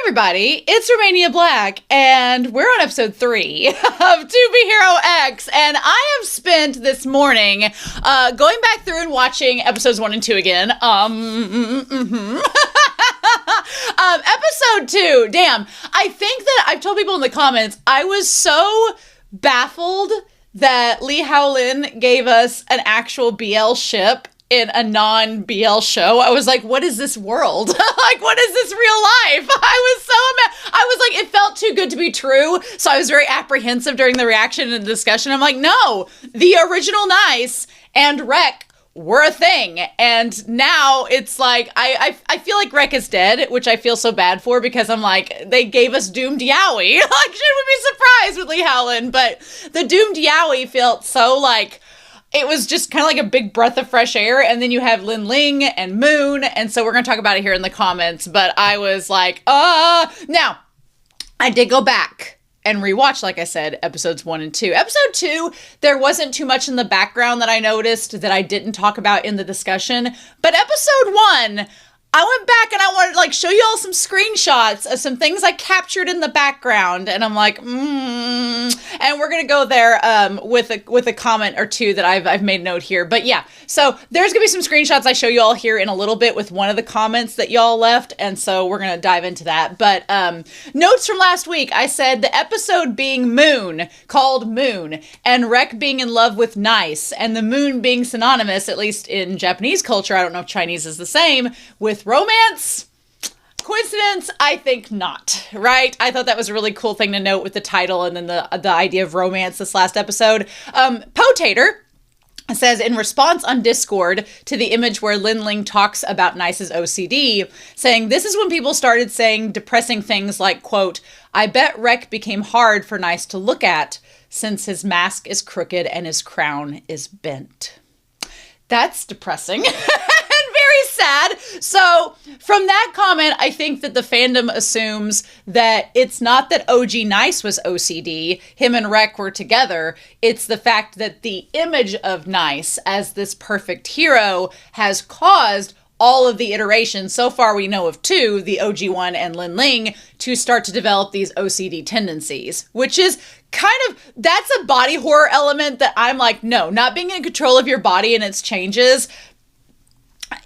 everybody, it's Romania Black, and we're on episode 3 of To Be Hero X, and I have spent this morning going back through and watching episodes 1 and 2 again. Episode 2, damn, I think that I've told people in the comments, I was so baffled that Lin gave us an actual BL ship in a non-BL show. I was like, what is this world? Like, what is this real life? I was like, it felt too good to be true. So I was very apprehensive during the reaction and the discussion. I'm like, no, the original Nice and Rek were a thing. And now it's like, I feel like Rek is dead, which I feel so bad for because I'm like, they gave us Doomed Yowie. Like, should we be surprised with Lee Howland? But the Doomed Yowie felt so like, it was just kind of like a big breath of fresh air. And then you have Lin Ling and Moon. And so we're going to talk about it here in the comments. But I was like, Now, I did go back and rewatch, like I said, episodes 1 and 2. Episode 2, there wasn't too much in the background that I noticed that I didn't talk about in the discussion. But episode 1, I went back and I wanted to like show you all some screenshots of some things I captured in the background, and I'm like, and we're gonna go there with a comment or two that I've made note here. But yeah, so there's gonna be some screenshots I show you all here in a little bit with one of the comments that y'all left, and so we're gonna dive into that. But notes from last week, I said the episode being Moon, called Moon, and Rek being in love with Nice, and the moon being synonymous, at least in Japanese culture, I don't know if Chinese is the same, with romance. Coincidence? I think not, right? I thought that was a really cool thing to note with the title and then the idea of romance this last episode. Potater says, in response on Discord to the image where Lin Ling talks about Nice's OCD, saying, this is when people started saying depressing things like, quote, I bet Rek became hard for Nice to look at since his mask is crooked and his crown is bent. That's depressing. Very sad. So from that comment, I think that the fandom assumes that it's not that OG Nice was OCD, him and Rek were together. It's the fact that the image of Nice as this perfect hero has caused all of the iterations, so far we know of 2, the OG one and Lin Ling, to start to develop these OCD tendencies, which is kind of, that's a body horror element that I'm like, no, not being in control of your body and its changes.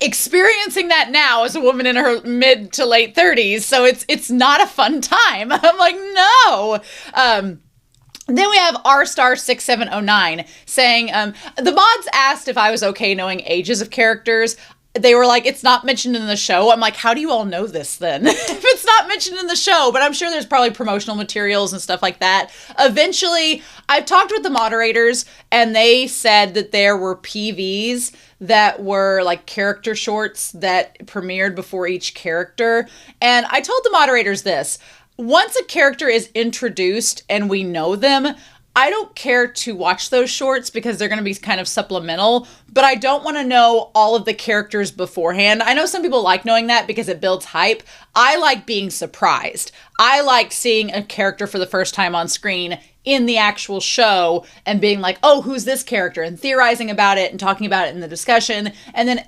Experiencing that now as a woman in her mid to late 30s, so it's not a fun time. I'm like, no. Then we have R*6709 saying, the mods asked if I was okay knowing ages of characters. They were like, it's not mentioned in the show. I'm like, how do you all know this then? If it's not mentioned in the show, but I'm sure there's probably promotional materials and stuff like that. Eventually, I've talked with the moderators and they said that there were PVs that were like character shorts that premiered before each character. And I told the moderators this, once a character is introduced and we know them, I don't care to watch those shorts because they're going to be kind of supplemental, but I don't want to know all of the characters beforehand. I know some people like knowing that because it builds hype. I like being surprised. I like seeing a character for the first time on screen in the actual show and being like, oh, who's this character? And theorizing about it and talking about it in the discussion. And then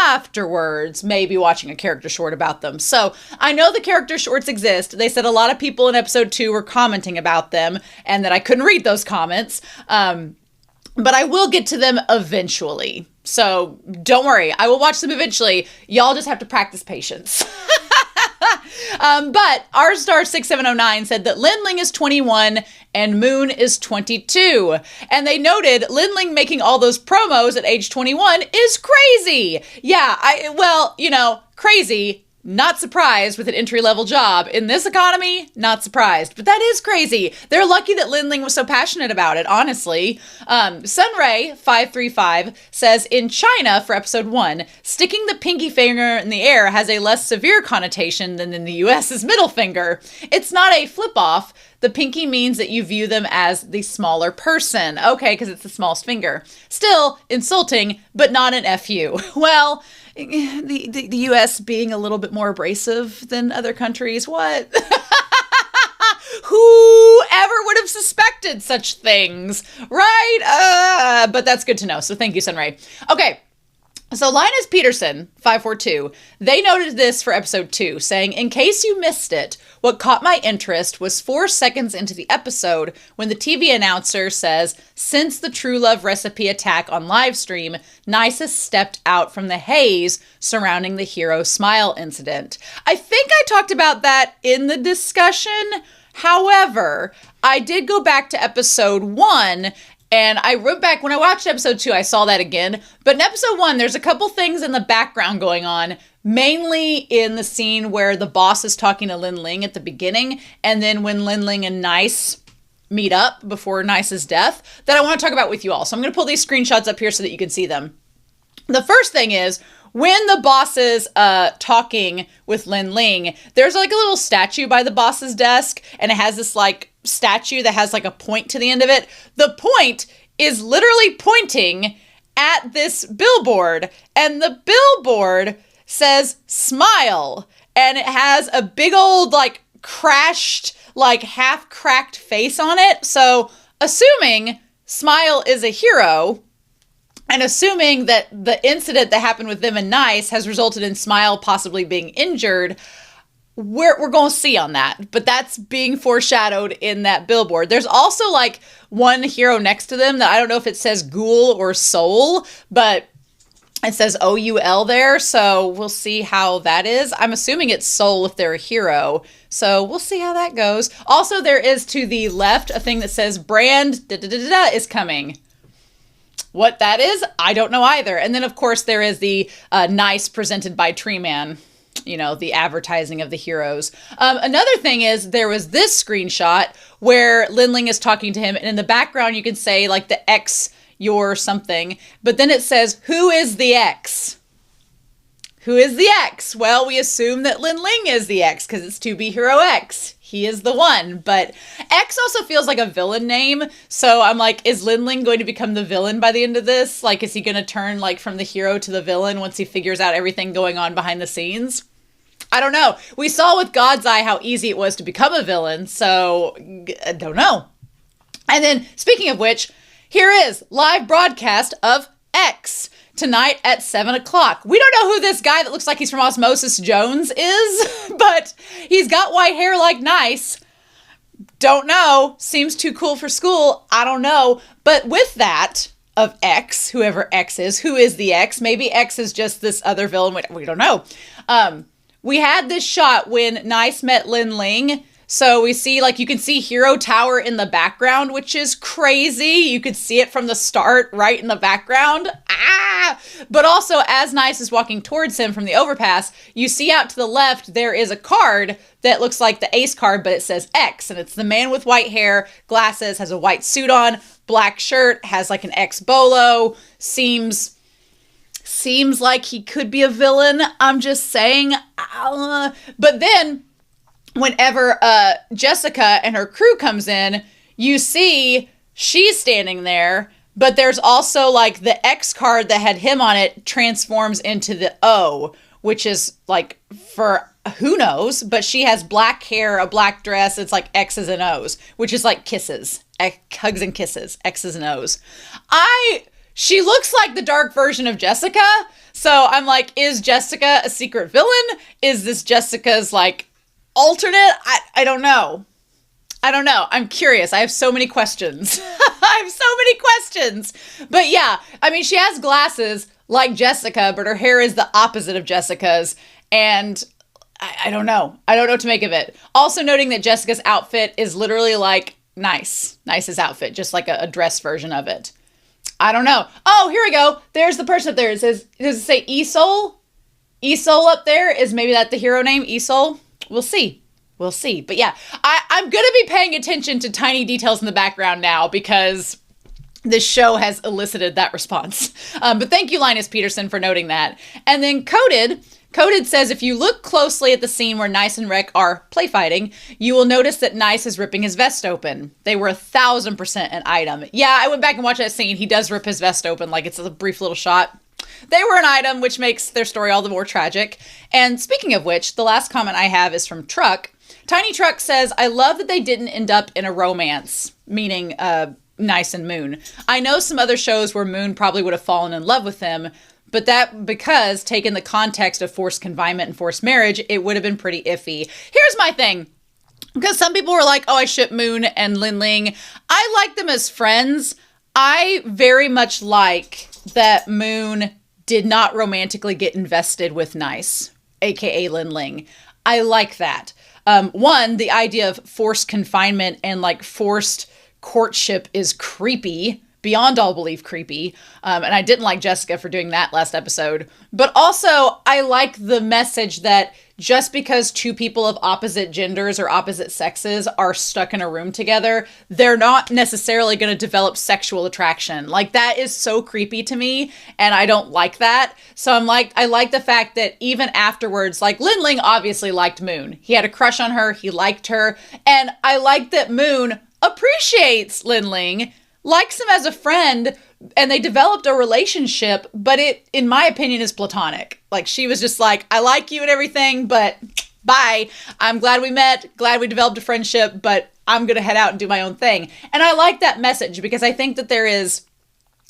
afterwards, maybe watching a character short about them. So I know the character shorts exist. They said a lot of people in episode 2 were commenting about them and that I couldn't read those comments. But I will get to them eventually. So don't worry, I will watch them eventually. Y'all just have to practice patience. But R*6709 said that Lin Ling is 21 and Moon is 22. And they noted Lin Ling making all those promos at age 21 is crazy. Yeah, crazy. Not surprised with an entry-level job. In this economy, not surprised. But that is crazy. They're lucky that Lin Ling was so passionate about it, honestly. Sunray535 says, in China, for episode 1, sticking the pinky finger in the air has a less severe connotation than in the US's middle finger. It's not a flip-off. The pinky means that you view them as the smaller person. Okay, because it's the smallest finger. Still insulting, but not an FU. Well, the U.S. being a little bit more abrasive than other countries. What? Whoever would have suspected such things, right? But that's good to know. So thank you, Sunray. Okay. So Linus Peterson, 542, they noted this for episode 2, saying, in case you missed it, what caught my interest was 4 seconds into the episode when the TV announcer says, since the True Love recipe attack on livestream, Nice has stepped out from the haze surrounding the hero smile incident. I think I talked about that in the discussion. However, I did go back to episode 1. And I wrote back, when I watched episode 2, I saw that again. But in episode 1, there's a couple things in the background going on, mainly in the scene where the boss is talking to Lin Ling at the beginning, and then when Lin Ling and Nice meet up before Nice's death, that I want to talk about with you all. So I'm going to pull these screenshots up here so that you can see them. The first thing is, when the boss is talking with Lin Ling, there's like a little statue by the boss's desk, and it has this like statue that has like a point to the end of it. The point is literally pointing at this billboard, and the billboard says smile, and it has a big old like crashed, like half cracked face on it. So assuming Smile is a hero, and assuming that the incident that happened with them and Nice has resulted in Smile possibly being injured, we're going to see on that. But that's being foreshadowed in that billboard. There's also like one hero next to them that I don't know if it says Ghoul or Soul, but it says OUL there. So we'll see how that is. I'm assuming it's Soul if they're a hero. So we'll see how that goes. Also, there is to the left a thing that says brand is coming. What that is, I don't know either. And then, of course, there is the Nice presented by Tree Man, you know, the advertising of the heroes. Another thing is there was this screenshot where Lin Ling is talking to him, and in the background you can say like the X, your something, but then it says, who is the X? Who is the X? Well, we assume that Lin Ling is the X because it's to be Hero X. He is the one, but X also feels like a villain name. So I'm like, is Lin Ling going to become the villain by the end of this? Like, is he going to turn like from the hero to the villain once he figures out everything going on behind the scenes? I don't know. We saw with God's Eye how easy it was to become a villain. So I don't know. And then speaking of which, here is live broadcast of X. Tonight at 7 o'clock. We don't know who this guy that looks like he's from Osmosis Jones is, but he's got white hair like Nice. Don't know. Seems too cool for school. I don't know. But with that of X, whoever X is, who is the X? Maybe X is just this other villain. We don't know. We had this shot when Nice met Lin Ling. So we see, like, you can see Hero Tower in the background, which is crazy. You could see it from the start right in the background. But also, as Nice is walking towards him from the overpass, you see out to the left, there is a card that looks like the ace card, but it says X. And it's the man with white hair, glasses, has a white suit on, black shirt, has like an X bolo, seems like he could be a villain. I'm just saying. But then whenever Jessica and her crew comes in, you see she's standing there, but there's also like the X card that had him on it transforms into the O, which is like for who knows, but she has black hair, a black dress. It's like X's and O's, which is like kisses, hugs and kisses, X's and O's. She looks like the dark version of Jessica. So I'm like, is Jessica a secret villain? Is this Jessica's like alternate? I don't know. I'm curious. I have so many questions. But yeah, I mean, she has glasses like Jessica, but her hair is the opposite of Jessica's. And I don't know. I don't know what to make of it. Also noting that Jessica's outfit is literally like Nice's outfit, just like a dress version of it. I don't know. Oh, here we go. There's the person up there. Does it say Esol? Esol up there? Is maybe that the hero name? Esol? We'll see. But yeah, I'm going to be paying attention to tiny details in the background now because this show has elicited that response. But thank you, Linus Peterson, for noting that. And then Coded says, if you look closely at the scene where Nice and Rec are play fighting, you will notice that Nice is ripping his vest open. They were 1,000% an item. Yeah, I went back and watched that scene. He does rip his vest open like it's a brief little shot. They were an item, which makes their story all the more tragic. And speaking of which, the last comment I have is from Truck. Tiny Truck says, I love that they didn't end up in a romance, meaning Nice and Moon. I know some other shows where Moon probably would have fallen in love with him, But that, because taken the context of forced confinement and forced marriage, it would have been pretty iffy. Here's my thing. Because some people were like, oh, I ship Moon and Lin Ling. I like them as friends. I very much like that Moon did not romantically get invested with Nice, aka Lin Ling. I like that. One, the idea of forced confinement and like forced courtship is creepy, beyond all belief creepy. And I didn't like Jessica for doing that last episode. But also, I like the message that just because two people of opposite genders or opposite sexes are stuck in a room together, they're not necessarily going to develop sexual attraction. Like, that is so creepy to me, and I don't like that. So I like the fact that even afterwards, like, Lin Ling obviously liked Moon. He had a crush on her, he liked her, and I like that Moon appreciates Lin Ling, likes him as a friend, and they developed a relationship, but it, in my opinion, is platonic. Like, she was just like, I like you and everything, but bye. I'm glad we met, glad we developed a friendship, but I'm going to head out and do my own thing. And I like that message because I think that there is,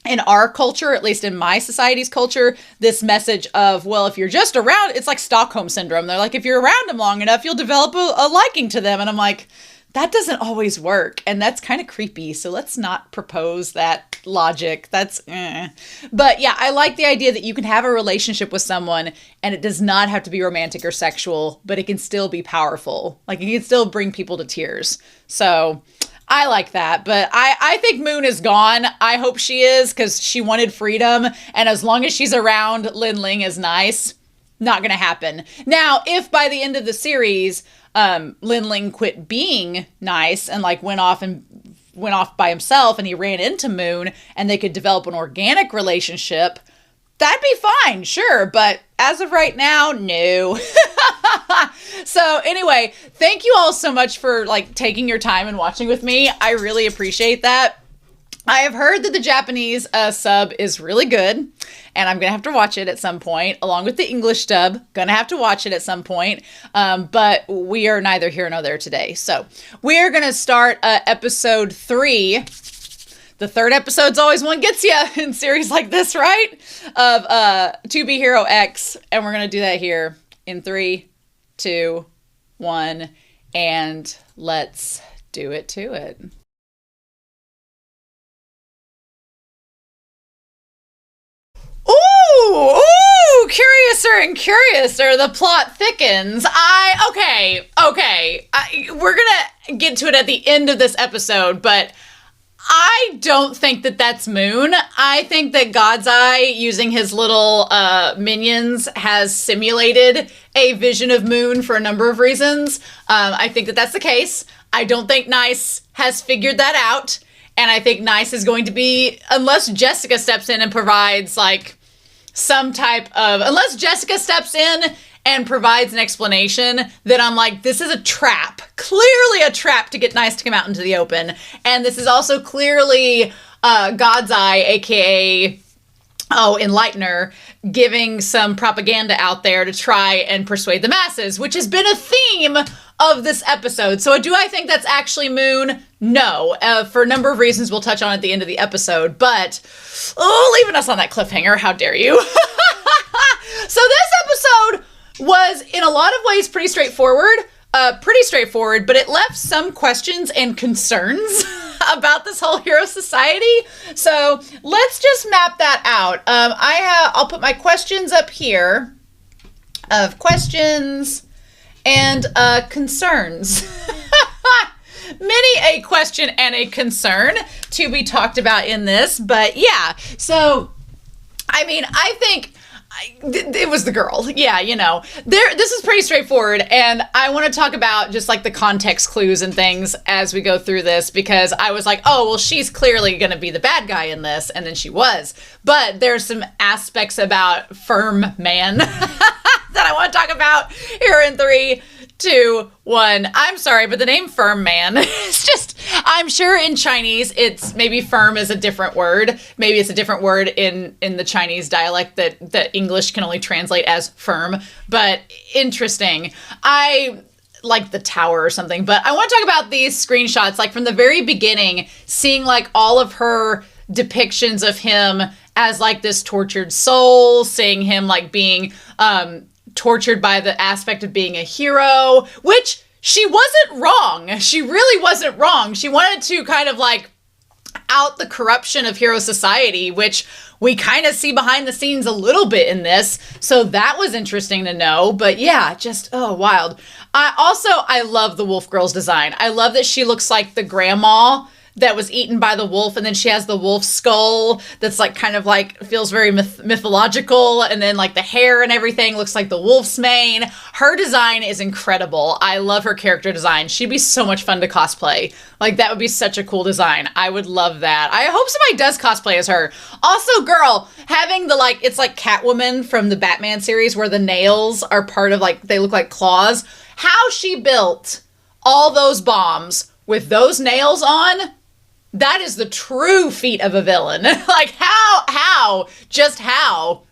in our culture, at least in my society's culture, this message of, well, if you're just around, it's like Stockholm Syndrome. They're like, if you're around them long enough, you'll develop a liking to them. And I'm like, that doesn't always work, and that's kind of creepy, so let's not propose that logic. But yeah, I like the idea that you can have a relationship with someone, and it does not have to be romantic or sexual, but it can still be powerful. Like, it can still bring people to tears. So I like that, but I think Moon is gone. I hope she is, because she wanted freedom, and as long as she's around, Lin Ling is Nice. Not gonna happen. Now, if by the end of the series, Lin Ling quit being Nice and like went off by himself and he ran into Moon and they could develop an organic relationship, that'd be fine, sure. But as of right now, no. So anyway, thank you all so much for like taking your time and watching with me. I really appreciate that. I have heard that the Japanese sub is really good, and I'm going to have to watch it at some point, along with the English dub. Going to have to watch it at some point, but we are neither here nor there today. So we're going to start episode 3. The third episode's always one gets you in series like this, right? Of To Be Hero X, and we're going to do that here in 3, 2, 1, and let's do it to it. Ooh, curiouser and curiouser, the plot thickens. We're gonna get to it at the end of this episode, but I don't think that that's Moon. I think that God's Eye, using his little minions, has simulated a vision of Moon for a number of reasons. I think that that's the case. I don't think Nice has figured that out. And I think Nice is going to be, unless Jessica steps in and provides like some type of, unless Jessica steps in and provides an explanation, then I'm like, this is a trap. Clearly a trap to get Nice to come out into the open. And this is also clearly God's Eye, aka Enlightener, giving some propaganda out there to try and persuade the masses, which has been a theme of this episode. So do I think that's actually Moon? No, for a number of reasons we'll touch on at the end of the episode, but leaving us on that cliffhanger, how dare you? So this episode was in a lot of ways pretty straightforward, but it left some questions and concerns about this whole hero society. So let's just map that out. I'll put my questions up here of questions and concerns. Many a question and a concern to be talked about in this, but yeah. So, I mean, I think it was the girl. Yeah, you know, this is pretty straightforward, and I want to talk about just like the context clues and things as we go through this, because I was like, oh, well, she's clearly going to be the bad guy in this, and then she was. But there's some aspects about Firm Man that I want to talk about here in 3, 2, 1. I'm sorry, but the name Firm Man is just, I'm sure in Chinese, it's maybe firm is a different word. Maybe it's a different word in the Chinese dialect that English can only translate as firm, but interesting. I like the tower or something, but I want to talk about these screenshots, like from the very beginning, seeing like all of her depictions of him as like this tortured soul, seeing him like being tortured by the aspect of being a hero, which she wasn't wrong. She really wasn't wrong. She wanted to kind of like out the corruption of hero society, which we kind of see behind the scenes a little bit in this. So that was interesting to know. But yeah, just, oh, wild. I love the wolf girl's design. I love that she looks like the grandma that was eaten by the wolf, and then she has the wolf skull that's like kind of like feels very mythological, and then like the hair and everything looks like the wolf's mane. Her design is incredible. I love her character design. She'd be so much fun to cosplay. Like, that would be such a cool design. I would love that. I hope somebody does cosplay as her. Also, girl, having the like, it's like Catwoman from the Batman series where the nails are part of like, they look like claws. How she built all those bombs with those nails on, that is the true feat of a villain. Like, how? Just how?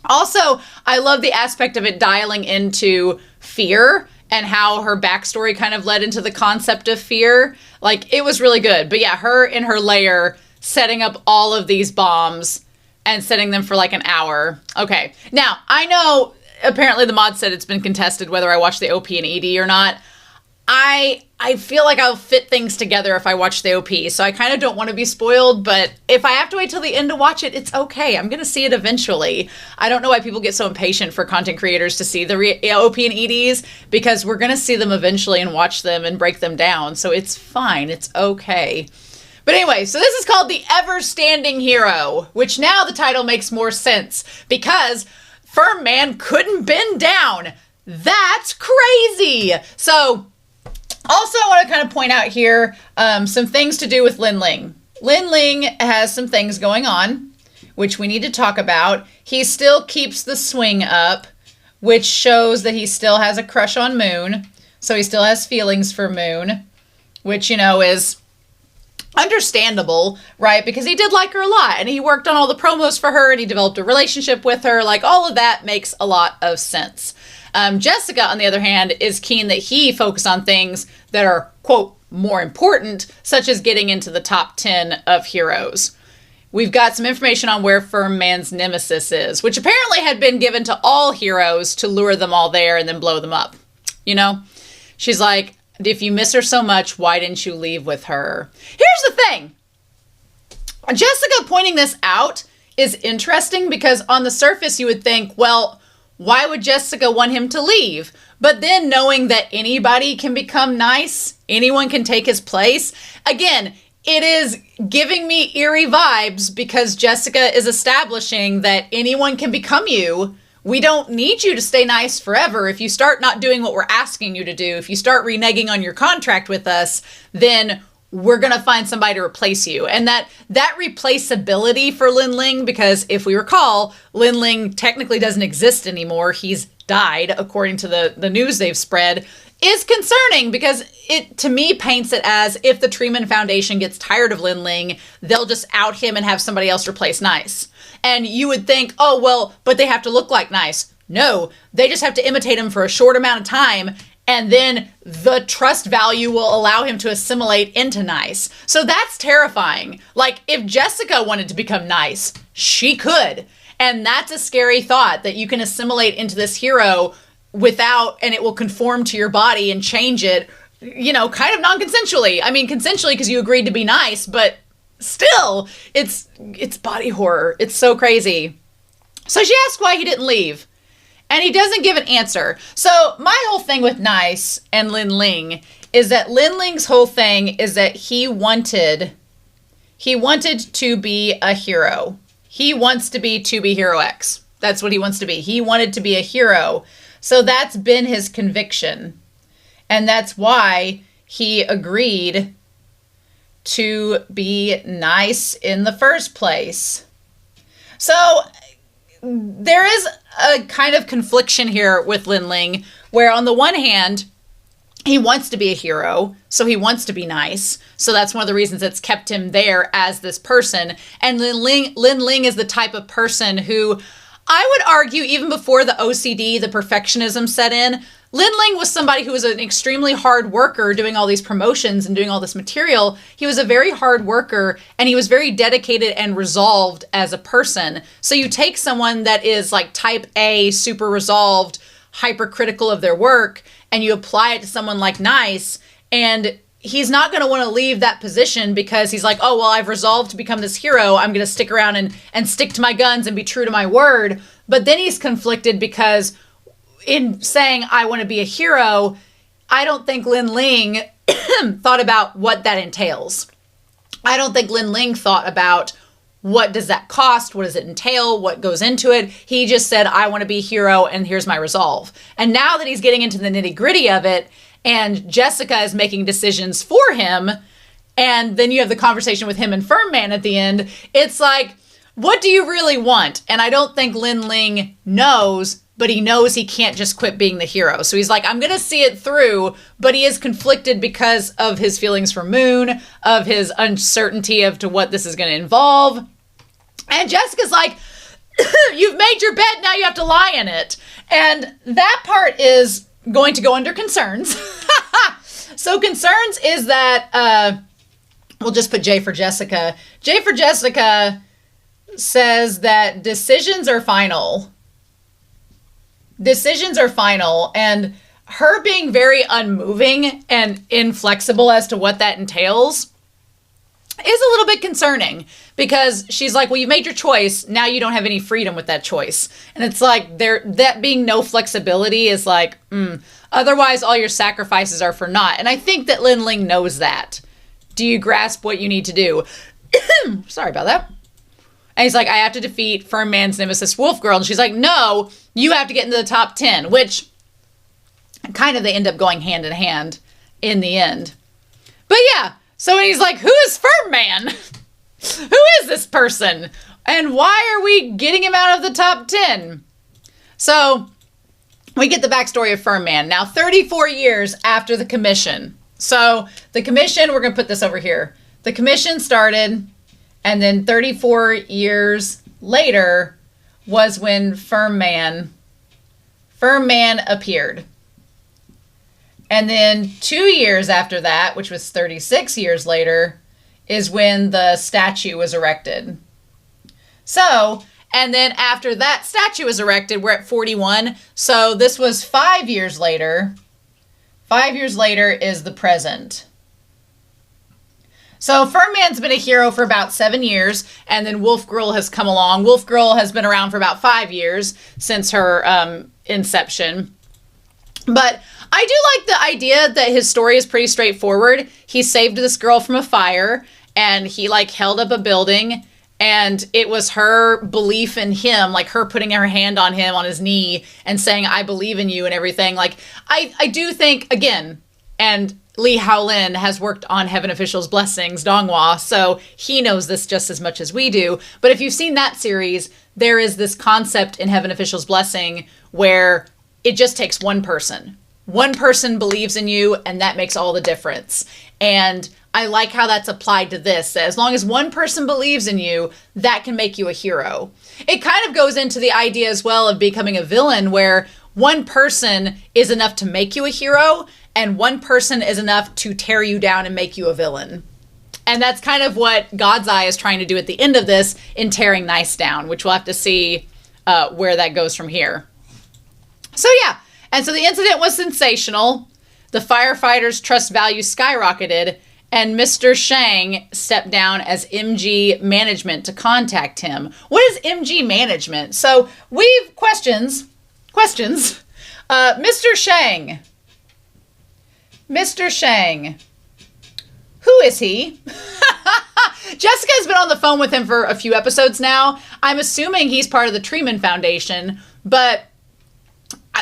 Also, I love the aspect of it dialing into fear and how her backstory kind of led into the concept of fear. Like, it was really good. But yeah, her in her lair setting up all of these bombs and setting them for like an hour. Okay. Now, I know apparently the mod said it's been contested whether I watch the OP and ED or not. I feel like I'll fit things together if I watch the OP, so I kind of don't want to be spoiled, but if I have to wait till the end to watch it, it's okay. I'm going to see it eventually. I don't know why people get so impatient for content creators to see the OP and EDs, because we're going to see them eventually and watch them and break them down, so it's fine. It's okay. But anyway, so this is called the Ever-Standing Hero, which now the title makes more sense, because Firm Man couldn't bend down. That's crazy! So, also, I want to kind of point out here some things to do with Lin Ling. Lin Ling has some things going on, which we need to talk about. He still keeps the swing up, which shows that he still has a crush on Moon. So he still has feelings for Moon, which, you know, is understandable, right? Because he did like her a lot, and he worked on all the promos for her, and he developed a relationship with her. Like, all of that makes a lot of sense. Jessica, on the other hand, is keen that he focus on things that are, quote, more important, such as getting into the top 10 of heroes. We've got some information on where Firm Man's nemesis is, which apparently had been given to all heroes to lure them all there and then blow them up. You know? She's like, if you miss her so much, why didn't you leave with her? Here's the thing. Jessica pointing this out is interesting because on the surface you would think, well, why would Jessica want him to leave? But then knowing that anybody can become nice, anyone can take his place. Again, it is giving me eerie vibes because Jessica is establishing that anyone can become you. We don't need you to stay nice forever. If you start not doing what we're asking you to do, if you start reneging on your contract with us, then we're going to find somebody to replace you. And that replaceability for Lin Ling, because if we recall, Lin Ling technically doesn't exist anymore. He's died, according to the news they've spread, is concerning because it, to me, paints it as if the Treeman Foundation gets tired of Lin Ling, they'll just out him and have somebody else replace Nice. And you would think, oh, well, but they have to look like Nice. No, they just have to imitate him for a short amount of time, and then the trust value will allow him to assimilate into Nice. So that's terrifying. Like, if Jessica wanted to become Nice, she could. And that's a scary thought, that you can assimilate into this hero without, and it will conform to your body and change it, you know, kind of non-consensually. I mean, consensually because you agreed to be nice, but still, it's body horror. It's so crazy. So she asked why he didn't leave. And he doesn't give an answer. So my whole thing with Nice and Lin Ling is that Lin Ling's whole thing is that he wanted to be a hero. He wants to be Hero X. That's what he wants to be. He wanted to be a hero. So that's been his conviction. And that's why he agreed to be nice in the first place. So there is a kind of confliction here with Lin Ling, where on the one hand, he wants to be a hero, so he wants to be nice. So that's one of the reasons that's kept him there as this person. And Lin Ling is the type of person who, I would argue, even before the OCD, the perfectionism set in, Lin Ling was somebody who was an extremely hard worker doing all these promotions and doing all this material. He was a very hard worker and he was very dedicated and resolved as a person. So you take someone that is like type A, super resolved, hypercritical of their work, and you apply it to someone like Nice, and he's not going to want to leave that position because he's like, oh, well, I've resolved to become this hero. I'm going to stick around and stick to my guns and be true to my word. But then he's conflicted because in saying I want to be a hero, I don't think Lin Ling thought about what that entails. I don't think Lin Ling thought about what does that cost? What does it entail? What goes into it? He just said, I want to be a hero and here's my resolve. And now that he's getting into the nitty gritty of it and Jessica is making decisions for him, and then you have the conversation with him and Firm Man at the end, it's like, what do you really want? And I don't think Lin Ling knows, but he knows he can't just quit being the hero. So he's like, I'm going to see it through, but he is conflicted because of his feelings for Moon, of his uncertainty of to what this is going to involve. And Jessica's like, you've made your bed, now you have to lie in it. And that part is going to go under concerns. So concerns is that, we'll just put J for Jessica. J for Jessica says that decisions are final. Decisions are final, and her being very unmoving and inflexible as to what that entails is a little bit concerning, because she's like, well, you made your choice, now you don't have any freedom with that choice. And it's like, that being no flexibility is like, otherwise all your sacrifices are for naught. And I think that Lin Ling knows that. Do you grasp what you need to do? Sorry about that. And he's like, I have to defeat Firm Man's nemesis, Wolf Girl. And she's like, no, you have to get into the top 10, which kind of they end up going hand in hand in the end. But yeah, so he's like, who is Firm Man? Who is this person? And why are we getting him out of the top 10? So we get the backstory of Firm Man. Now, 34 years after the commission. So the commission, we're going to put this over here. The commission started, and then 34 years later was when Firm Man appeared. And then 2 years after that, which was 36 years later, is when the statue was erected. So, and then after that statue was erected, we're at 41. So this was 5 years later. 5 years later is the present. So Firm Man's been a hero for about 7 years, and then Wolf Girl has come along. Wolf Girl has been around for about 5 years since her inception. But I do like the idea that his story is pretty straightforward. He saved this girl from a fire, and he like held up a building, and it was her belief in him, like her putting her hand on him on his knee and saying, I believe in you and everything. Like, I do think, again, and Lee Hao-lin has worked on Heaven Official's Blessings, Donghua, so he knows this just as much as we do. But if you've seen that series, there is this concept in Heaven Official's Blessing where it just takes one person. One person believes in you, and that makes all the difference. And I like how that's applied to this. As long as one person believes in you, that can make you a hero. It kind of goes into the idea as well of becoming a villain, where one person is enough to make you a hero, and one person is enough to tear you down and make you a villain. And that's kind of what God's Eye is trying to do at the end of this in tearing Nice down, which we'll have to see where that goes from here. So yeah, and so the incident was sensational. The firefighters' trust value skyrocketed, and Mr. Shang stepped down as MG management to contact him. What is MG management? So we've questions. Mr. Shang. Mr. Shang. Who is he? Jessica's been on the phone with him for a few episodes now. I'm assuming he's part of the Treeman Foundation, but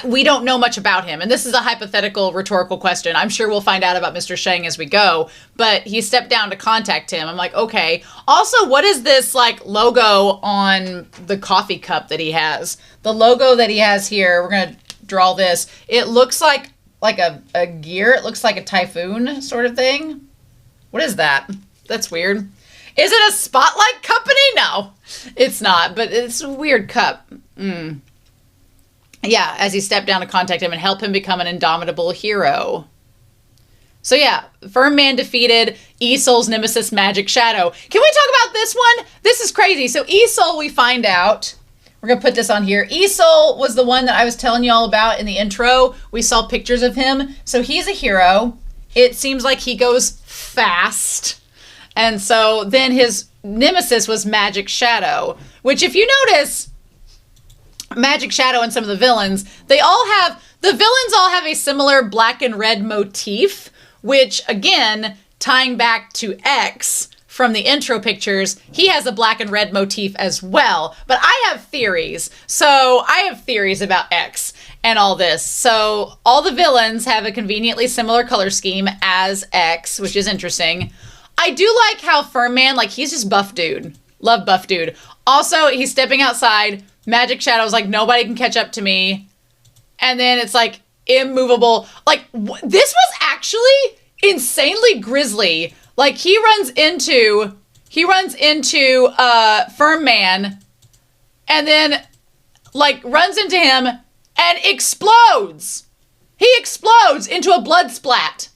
we don't know much about him. And this is a hypothetical, rhetorical question. I'm sure we'll find out about Mr. Shang as we go, but he stepped down to contact him. I'm like, okay. Also, what is this like logo on the coffee cup that he has? The logo that he has here, we're going to draw this. It looks like a gear. It looks like a typhoon sort of thing. What is that? That's weird. Is it a Spotlight company? No, it's not, but it's a weird cup. Yeah, as he stepped down to contact him and help him become an indomitable hero. So yeah, Firm Man defeated Isol's nemesis Magic Shadow. Can we talk about this one? This is crazy. So Isol, we find out, we're going to put this on here. Isol was the one that I was telling you all about in the intro. We saw pictures of him. So he's a hero. It seems like he goes fast. And so then his nemesis was Magic Shadow, which if you notice, Magic Shadow and some of the villains, the villains all have a similar black and red motif, which again, tying back to X from the intro pictures, he has a black and red motif as well. But I have theories. So I have theories about X and all this. So all the villains have a conveniently similar color scheme as X, which is interesting. I do like how Firm Man, like, he's just buff dude. Love buff dude. Also, he's stepping outside. Magic Shadow's like, nobody can catch up to me. And then it's like immovable. Like, this was actually insanely grisly. Like, he runs into Firm Man and then like runs into him and explodes. He explodes into a blood splat.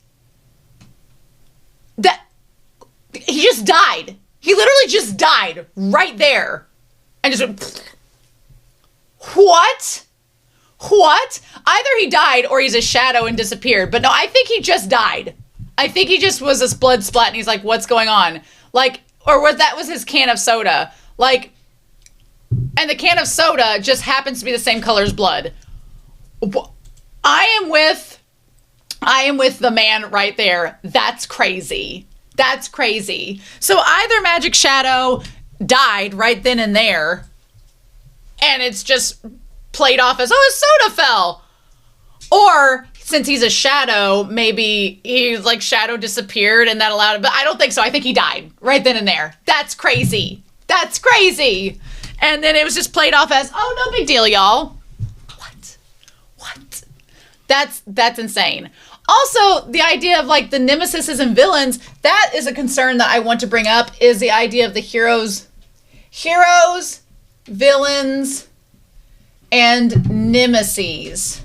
He just died. He literally just died right there. And just went, what? What? Either he died or he's a shadow and disappeared. But no, I think he just died. I think he just was this blood splat and he's like, what's going on? Like, or was his can of soda. Like, and the can of soda just happens to be the same color as blood. I am with the man right there. That's crazy. That's crazy. So either Magic Shadow died right then and there, and it's just played off as, oh, his soda fell. Or since he's a shadow, maybe he's like shadow disappeared and that allowed it. But I don't think so. I think he died right then and there. That's crazy. That's crazy. And then it was just played off as, oh, no big deal, y'all. What? That's insane. Also, the idea of like the nemesises and villains, that is a concern that I want to bring up, is the idea of the heroes, villains, and nemesis.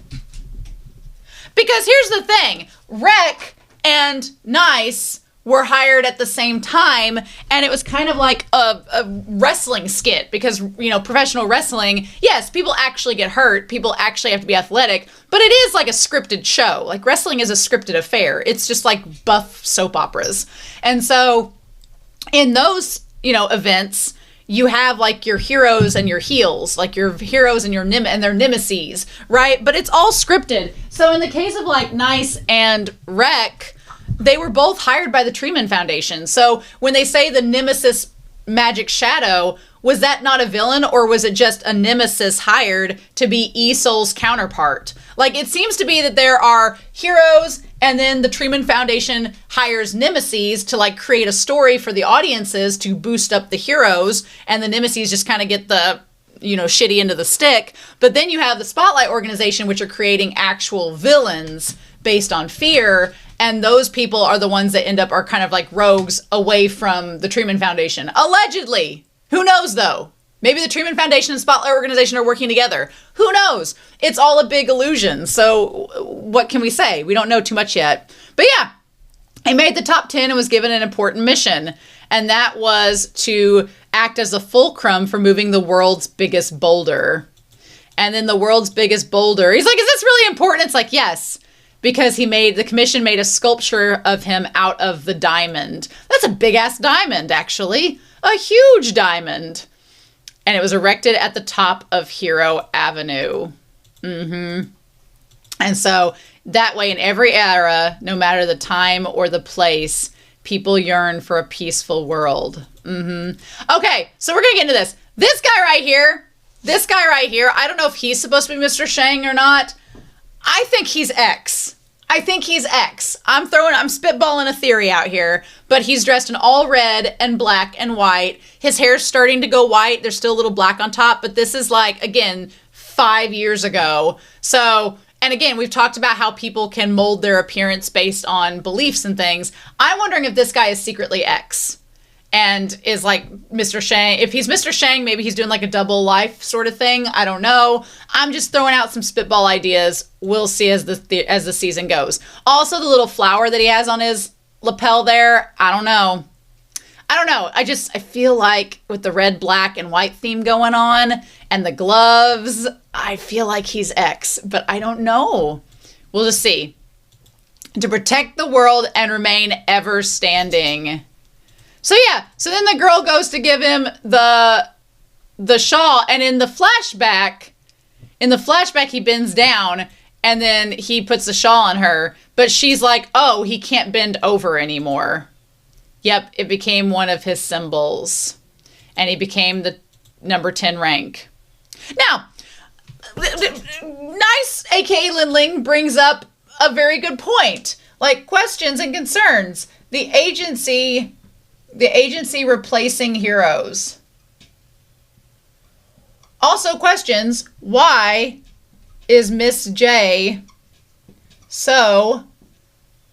Because here's the thing, Rec and Nice were hired at the same time, and it was kind of like a wrestling skit because, you know, professional wrestling, yes, people actually get hurt, people actually have to be athletic, but it is like a scripted show. Like, wrestling is a scripted affair. It's just like buff soap operas. And so in those, you know, events, you have like your heroes and your heels, like your heroes and and their nemesis, right? But it's all scripted. So in the case of like Nice and Rec, they were both hired by the Treeman Foundation. So when they say the nemesis Magic Shadow, was that not a villain, or was it just a nemesis hired to be Isol's counterpart? Like, it seems to be that there are heroes, and then the Treeman Foundation hires nemesis to like create a story for the audiences to boost up the heroes, and the nemesis just kind of get the, you know, shitty end of the stick. But then you have the Spotlight Organization, which are creating actual villains based on fear, and those people are the ones that are kind of like rogues away from the Treeman Foundation. Allegedly. Who knows, though? Maybe the Treeman Foundation and Spotlight Organization are working together. Who knows? It's all a big illusion. So what can we say? We don't know too much yet. But yeah, he made the top 10 and was given an important mission. And that was to act as a fulcrum for moving the world's biggest boulder. And then the world's biggest boulder, he's like, is this really important? It's like, yes. Because the commission made a sculpture of him out of the diamond. That's a big ass diamond, actually. A huge diamond. And it was erected at the top of Hero Avenue. And so that way, in every era, no matter the time or the place, people yearn for a peaceful world. Okay, so we're going to get into this. This guy right here, I don't know if he's supposed to be Mr. Shang or not. I think he's X. I'm spitballing a theory out here, but he's dressed in all red and black and white. His hair's starting to go white. There's still a little black on top, but this is like, again, 5 years ago. So, and again, we've talked about how people can mold their appearance based on beliefs and things. I'm wondering if this guy is secretly X. and is like Mr. Shang. If he's Mr. Shang, maybe he's doing like a double life sort of thing. I don't know. I'm just throwing out some spitball ideas. We'll see as the season goes. Also, the little flower that he has on his lapel there, I don't know. I feel like with the red, black, and white theme going on and the gloves, I feel like he's X, but I don't know. We'll just see. To protect the world and remain ever standing. So yeah, so then the girl goes to give him the shawl, and in the flashback he bends down and then he puts the shawl on her, but she's like, "Oh, he can't bend over anymore." Yep, it became one of his symbols, and he became the number 10 rank. Now, Nice, aka Lin Ling, brings up a very good point. Like, questions and concerns. The agency replacing heroes. Also questions, why is Miss J so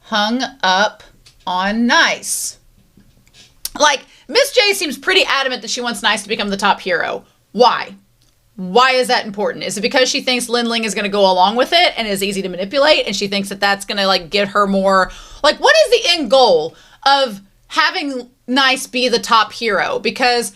hung up on Nice? Like, Miss J seems pretty adamant that she wants Nice to become the top hero. Why? Why is that important? Is it because she thinks Lin Ling is going to go along with it and is easy to manipulate, and she thinks that that's going to, like, get her more... Like, what is the end goal of having Nice be the top hero? Because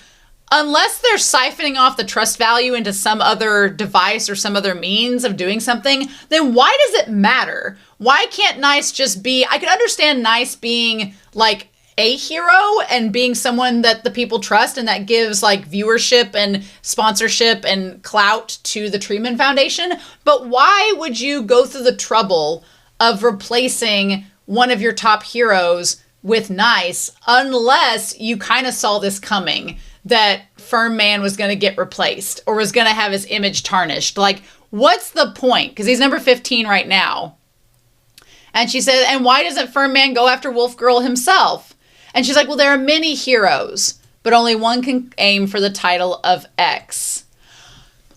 unless they're siphoning off the trust value into some other device or some other means of doing something, then why does it matter? Why can't Nice just be... I could understand Nice being, like, a hero and being someone that the people trust and that gives like viewership and sponsorship and clout to the Treatment Foundation. But why would you go through the trouble of replacing one of your top heroes with Nice unless you kind of saw this coming, that Firm Man was going to get replaced or was going to have his image tarnished? Like, what's the point? Because he's number 15 right now. And she said, and why doesn't Firm Man go after Wolf Girl himself? And she's like, well, there are many heroes, but only one can aim for the title of X.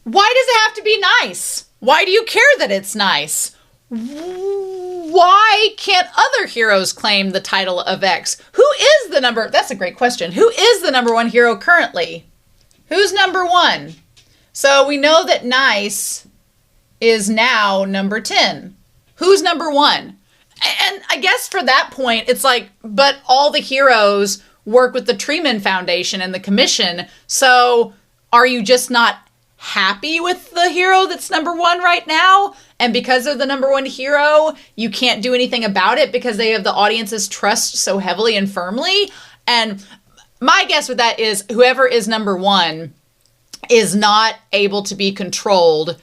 Why does it have to be Nice? Why do you care that it's Nice? Why can't other heroes claim the title of X? Who is the number... That's a great question. Who is the number one hero currently? Who's number one? So we know that Nice is now number 10. Who's number one? And I guess for that point, it's like, but all the heroes work with the Treatment Foundation and the commission. So are you just not happy with the hero that's number one right now? And because of the number one hero, you can't do anything about it because they have the audience's trust so heavily and firmly? And my guess with that is whoever is number one is not able to be controlled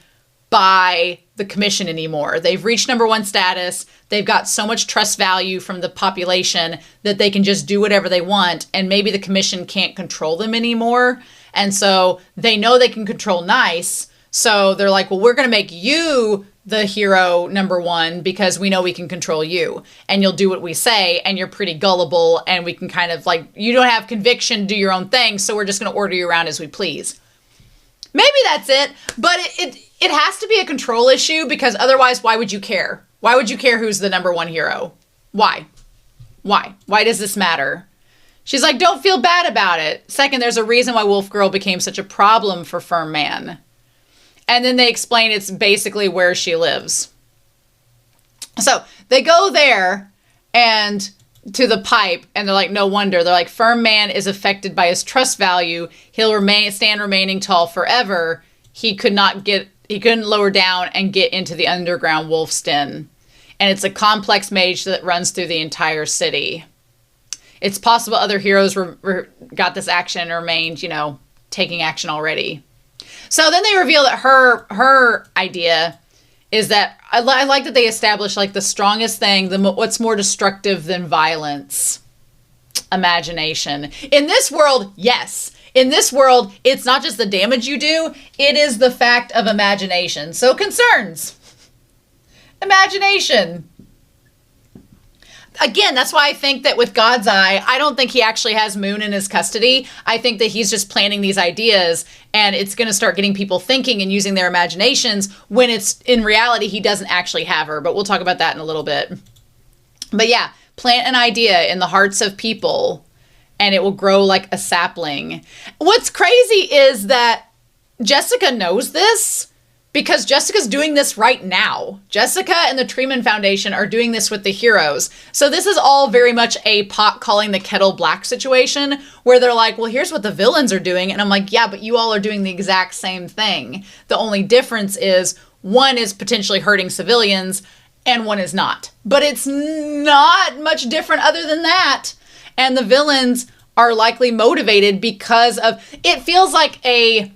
by the commission anymore. They've reached number one status. They've got so much trust value from the population that they can just do whatever they want. And maybe the commission can't control them anymore. And so they know they can control Nice. So they're like, well, we're going to make you the hero number one because we know we can control you. And you'll do what we say. And you're pretty gullible. And we can kind of like, you don't have conviction, do your own thing. So we're just going to order you around as we please. Maybe that's it. But it has to be a control issue because otherwise, why would you care? Why would you care who's the number one hero? Why? Why? Why does this matter? She's like, don't feel bad about it. Second, there's a reason why Wolf Girl became such a problem for Firm Man. And then they explain it's basically where she lives. So they go there and to the pipe and they're like, no wonder. They're like, Firm Man is affected by his trust value. He'll stand remaining tall forever. He couldn't lower down and get into the underground wolf's den. And it's a complex maze that runs through the entire city. It's possible other heroes got this action and remained, taking action already. So then they reveal that her idea is that, I like that they establish like the strongest thing, what's more destructive than violence? Imagination. In this world, yes. In this world, it's not just the damage you do, it is the fact of imagination. So concerns. Imagination. Again, that's why I think that with God's Eye, I don't think he actually has Moon in his custody. I think that he's just planting these ideas and it's going to start getting people thinking and using their imaginations when it's in reality, he doesn't actually have her. But we'll talk about that in a little bit. But yeah, plant an idea in the hearts of people and it will grow like a sapling. What's crazy is that Jessica knows this because Jessica's doing this right now. Jessica and the Treeman Foundation are doing this with the heroes. So this is all very much a pot calling the kettle black situation where they're like, well, here's what the villains are doing. And I'm like, yeah, but you all are doing the exact same thing. The only difference is one is potentially hurting civilians and one is not. But it's not much different other than that. And the villains are likely motivated because of, it feels like a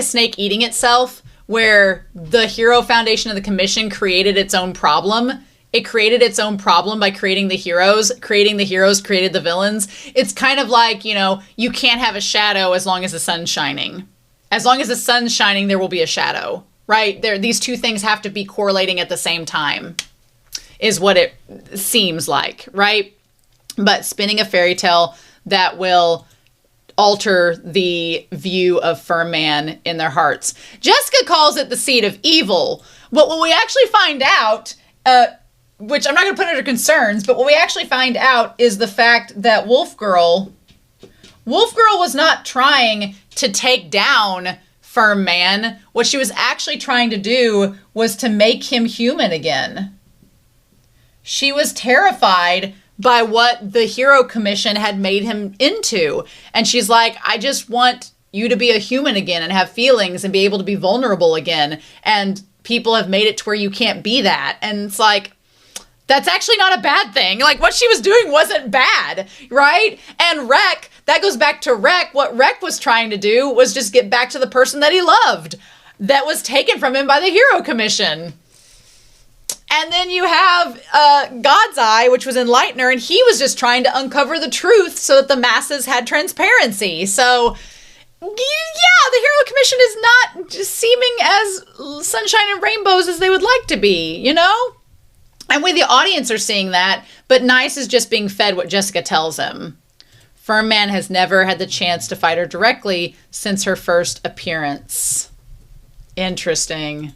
snake eating itself, where the Hero Foundation of the Commission created its own problem. It created its own problem by creating the heroes. Creating the heroes created the villains. It's kind of like, you can't have a shadow as long as the sun's shining. As long as the sun's shining, there will be a shadow, right? These two things have to be correlating at the same time, is what it seems like, right? But spinning a fairy tale that will alter the view of Firm Man in their hearts. Jessica calls it the seed of evil. But what we actually find out, which I'm not going to put under concerns, but what we actually find out is the fact that Wolf Girl was not trying to take down Firm Man. What she was actually trying to do was to make him human again. She was terrified by what the Hero Commission had made him into. And she's like, I just want you to be a human again and have feelings and be able to be vulnerable again. And people have made it to where you can't be that. And it's like, that's actually not a bad thing. Like, what she was doing wasn't bad, right? And Rek, that goes back to Rek. What Rek was trying to do was just get back to the person that he loved that was taken from him by the Hero Commission. And then you have God's Eye, which was Enlightener, and he was just trying to uncover the truth so that the masses had transparency. So, yeah, the Hero Commission is not just seeming as sunshine and rainbows as they would like to be, And we, the audience, are seeing that, but Nice is just being fed what Jessica tells him. Firm Man has never had the chance to fight her directly since her first appearance. Interesting.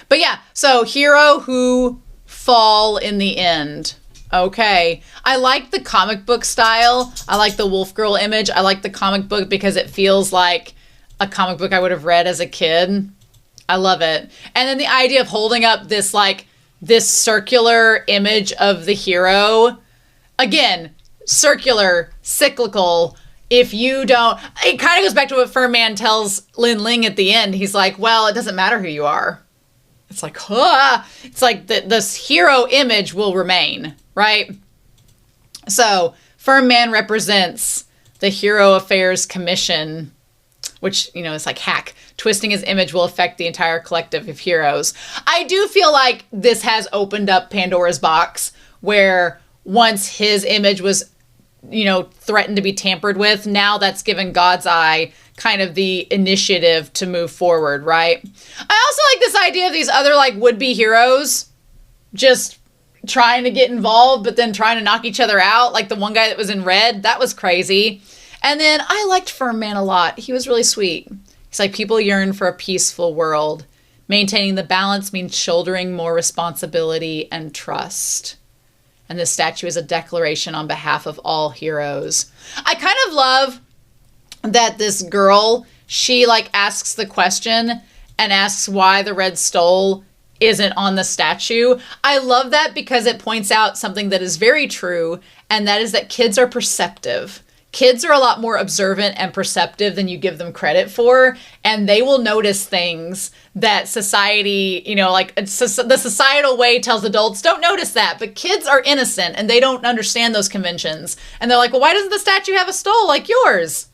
But yeah, so hero who fall in the end. Okay. I like the comic book style. I like the Wolf Girl image. I like the comic book because it feels like a comic book I would have read as a kid. I love it. And then the idea of holding up this circular image of the hero. Again, circular, cyclical. If you don't, it kind of goes back to what Firm Man tells Lin Ling at the end. He's like, well, it doesn't matter who you are. It's like, it's like this hero image will remain, right? So Firm Man represents the Hero Affairs Commission, which, is like hack. Twisting his image will affect the entire collective of heroes. I do feel like this has opened up Pandora's box, where once his image was, threatened to be tampered with, now that's given God's Eye kind of the initiative to move forward, right? I also like this idea of these other would-be heroes just trying to get involved, but then trying to knock each other out. Like the one guy that was in red, that was crazy. And then I liked Firm Man a lot. He was really sweet. He's like, people yearn for a peaceful world. Maintaining the balance means shouldering more responsibility and trust. And this statue is a declaration on behalf of all heroes. I kind of love that this girl, she asks the question and asks why the red stole isn't on the statue. I love that because it points out something that is very true, and that is that kids are perceptive. Kids are a lot more observant and perceptive than you give them credit for, and they will notice things that society, the societal way tells adults, don't notice that, but kids are innocent and they don't understand those conventions. And they're like, well, why doesn't the statue have a stole like yours?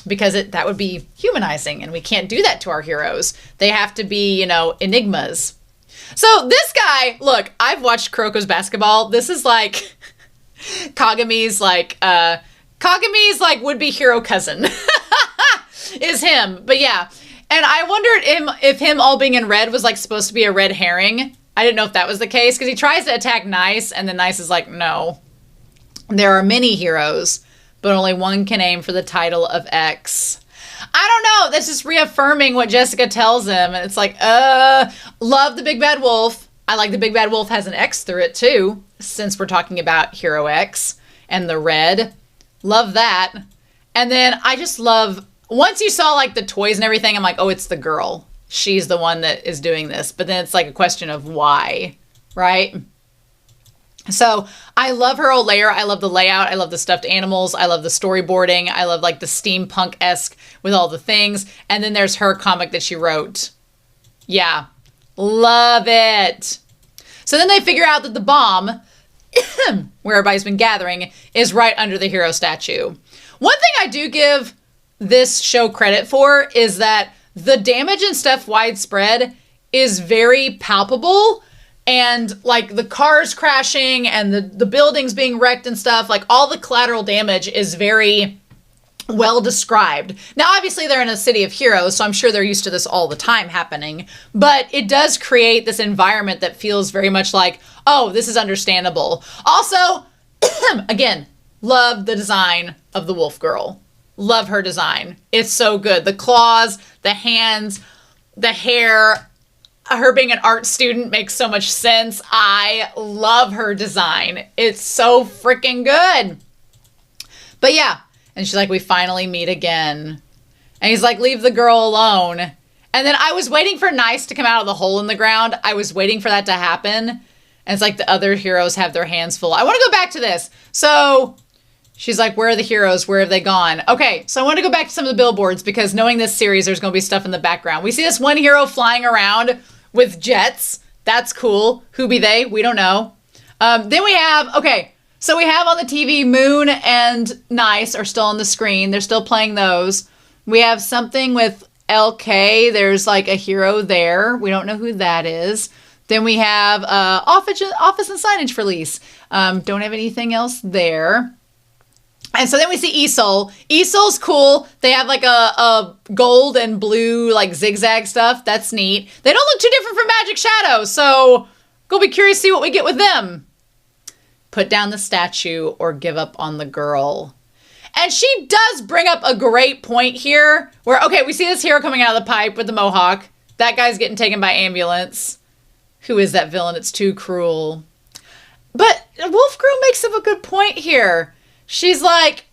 Because that would be humanizing, and we can't do that to our heroes. They have to be, enigmas. So this guy, look, I've watched Kuroko's Basketball. This is like Kagami's would-be hero cousin is him. But yeah, and I wondered if him all being in red was supposed to be a red herring. I didn't know if that was the case, because he tries to attack Nice, and then Nice is like, no. There are many heroes, but only one can aim for the title of X. I don't know. That's just reaffirming what Jessica tells him. And it's like, love the Big Bad Wolf. I like the Big Bad Wolf has an X through it too, since we're talking about Hero X and the red. Love that. And then I just love, once you saw like the toys and everything, I'm like, oh, it's the girl. She's the one that is doing this. But then it's like a question of why, right? So I love her old layer. I love the layout. I love the stuffed animals. I love the storyboarding. I love like the steampunk-esque with all the things. And then there's her comic that she wrote. Yeah. Love it. So then they figure out that the bomb, where everybody's been gathering, is right under the hero statue. One thing I do give this show credit for is that the damage and stuff widespread is very palpable. And like the cars crashing and the buildings being wrecked and stuff, like all the collateral damage is very well described. Now, obviously they're in a city of heroes, so I'm sure they're used to this all the time happening, but it does create this environment that feels very much like, oh, this is understandable. Also, again, love the design of the wolf girl. Love her design. It's so good. The claws, the hands, the hair, her being an art student makes so much sense. I love her design. It's so freaking good. But yeah, and she's like, we finally meet again. And he's like, leave the girl alone. And then I was waiting for Nice to come out of the hole in the ground. I was waiting for that to happen. And it's like the other heroes have their hands full. I want to go back to this. So she's like, where are the heroes? Where have they gone? Okay, so I want to go back to some of the billboards because knowing this series, there's going to be stuff in the background. We see this one hero flying around with jets. That's cool. Who be they? We don't know. Then we have, okay, so we have on the TV Moon and Nice are still on the screen. They're still playing those. We have something with LK. There's like a hero there. We don't know who that is. Then we have office and signage for Lise. Don't have anything else there. And so then we see Isol. Isol's cool. They have like a gold and blue like zigzag stuff. That's neat. They don't look too different from Magic Shadow, so go be curious to see what we get with them. Put down the statue or give up on the girl. And she does bring up a great point here where, okay, we see this hero coming out of the pipe with the mohawk. That guy's getting taken by ambulance. Who is that villain? It's too cruel. But Wolf Girl makes up a good point here. She's like,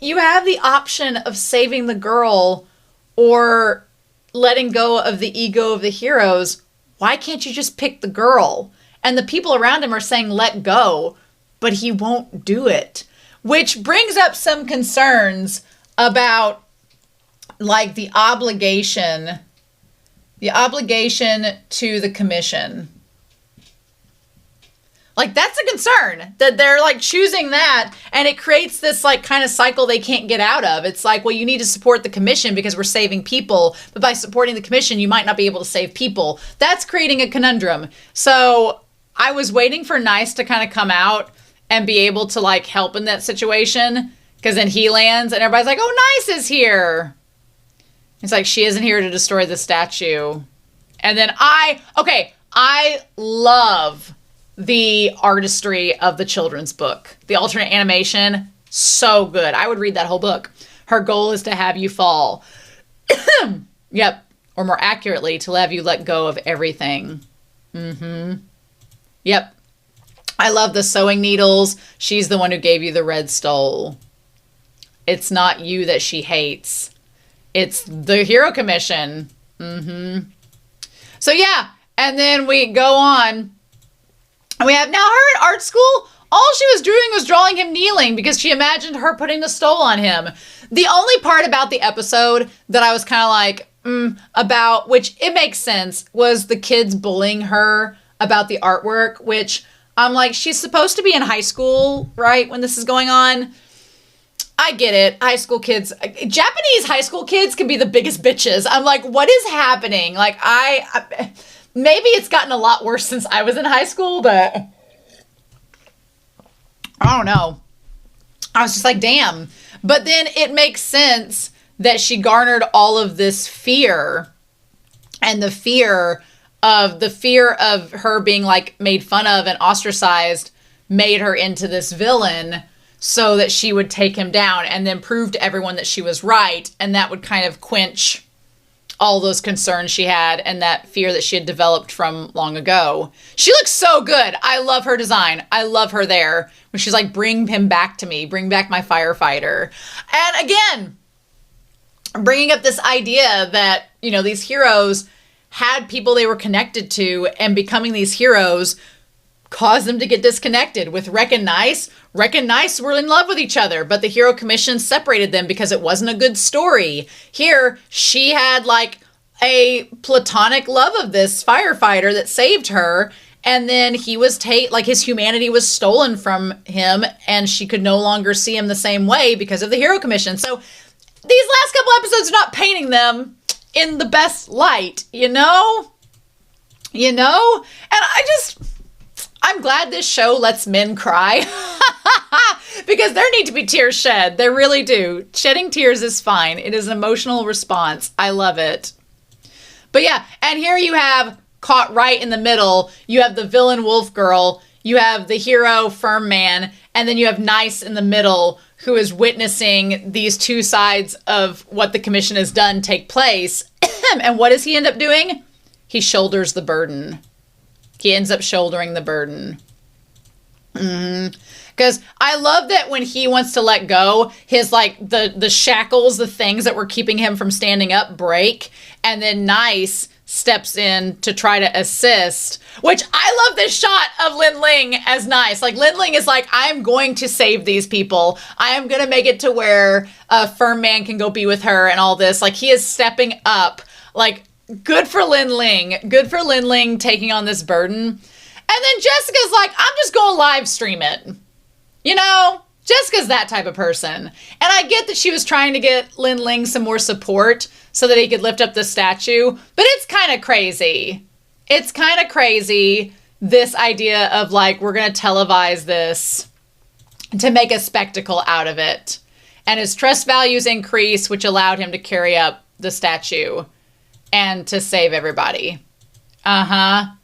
you have the option of saving the girl or letting go of the ego of the heroes. Why can't you just pick the girl? And the people around him are saying, let go, but he won't do it. Which brings up some concerns about like the obligation to the commission. Like, that's a concern that they're like choosing that and it creates this like kind of cycle they can't get out of. It's like, well, you need to support the commission because we're saving people, but by supporting the commission, you might not be able to save people. That's creating a conundrum. So I was waiting for Nice to kind of come out and be able to like help in that situation because then he lands and everybody's like, oh, Nice is here. It's like, she isn't here to destroy the statue. And then I love the artistry of the children's book. The alternate animation, so good. I would read that whole book. Her goal is to have you fall. Yep. Or more accurately, to have you let go of everything. Yep. I love the sewing needles. She's the one who gave you the red stole. It's not you that she hates. It's the Hero Commission. So yeah. And then we go on. And we have now her in art school. All she was doing was drawing him kneeling because she imagined her putting the stole on him. The only part about the episode that I was kind of like, about, which it makes sense, was the kids bullying her about the artwork, which I'm like, she's supposed to be in high school, right, when this is going on. I get it. High school kids, Japanese high school kids can be the biggest bitches. I'm like, what is happening? Like, maybe it's gotten a lot worse since I was in high school, but I don't know. I was just like, damn. But then it makes sense that she garnered all of this fear and the fear of her being like made fun of and ostracized made her into this villain so that she would take him down and then prove to everyone that she was right. And that would kind of quench all those concerns she had and that fear that she had developed from long ago. She looks so good. I love her design. I love her there when she's like, bring him back to me, bring back my firefighter. And again, bringing up this idea that, you know, these heroes had people they were connected to, and becoming these heroes caused them to get disconnected. With Wreck and Nice were in love with each other, but the Hero Commission separated them because it wasn't a good story. Here, she had like a platonic love of this firefighter that saved her, and then he was his humanity was stolen from him, and she could no longer see him the same way because of the Hero Commission. So these last couple episodes are not painting them in the best light, you know? And I'm glad this show lets men cry because there need to be tears shed. There really do. Shedding tears is fine. It is an emotional response. I love it. But yeah, and here you have, caught right in the middle, you have the villain wolf girl, you have the hero firm man, and then you have Nice in the middle, who is witnessing these two sides of what the commission has done take place. And what does he end up doing? He shoulders the burden. He ends up shouldering the burden. Because I love that when he wants to let go, his like the shackles, the things that were keeping him from standing up break. And then Nice steps in to try to assist, which I love this shot of Lin Ling as Nice. Like Lin Ling is like, I'm going to save these people. I am going to make it to where a firm man can go be with her and all this. Like he is stepping up. Like good for Lin Ling. Good for Lin Ling taking on this burden. And then Jessica's like, I'm just going to live stream it. You know, Jessica's that type of person. And I get that she was trying to get Lin Ling some more support so that he could lift up the statue. But it's kind of crazy. It's kind of crazy, this idea of like, we're going to televise this to make a spectacle out of it. And his trust values increase, which allowed him to carry up the statue and to save everybody. And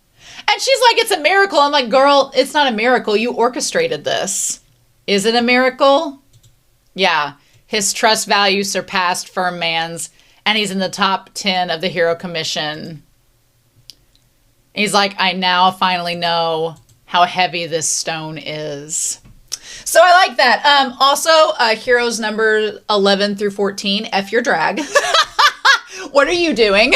she's like, it's a miracle. I'm like, girl, it's not a miracle. You orchestrated this. Is it a miracle? Yeah. His trust value surpassed Firm Man's, and he's in the top 10 of the Hero Commission. He's like, I now finally know how heavy this stone is. So I like that. Also, heroes number 11 through 14, F your drag. What are you doing?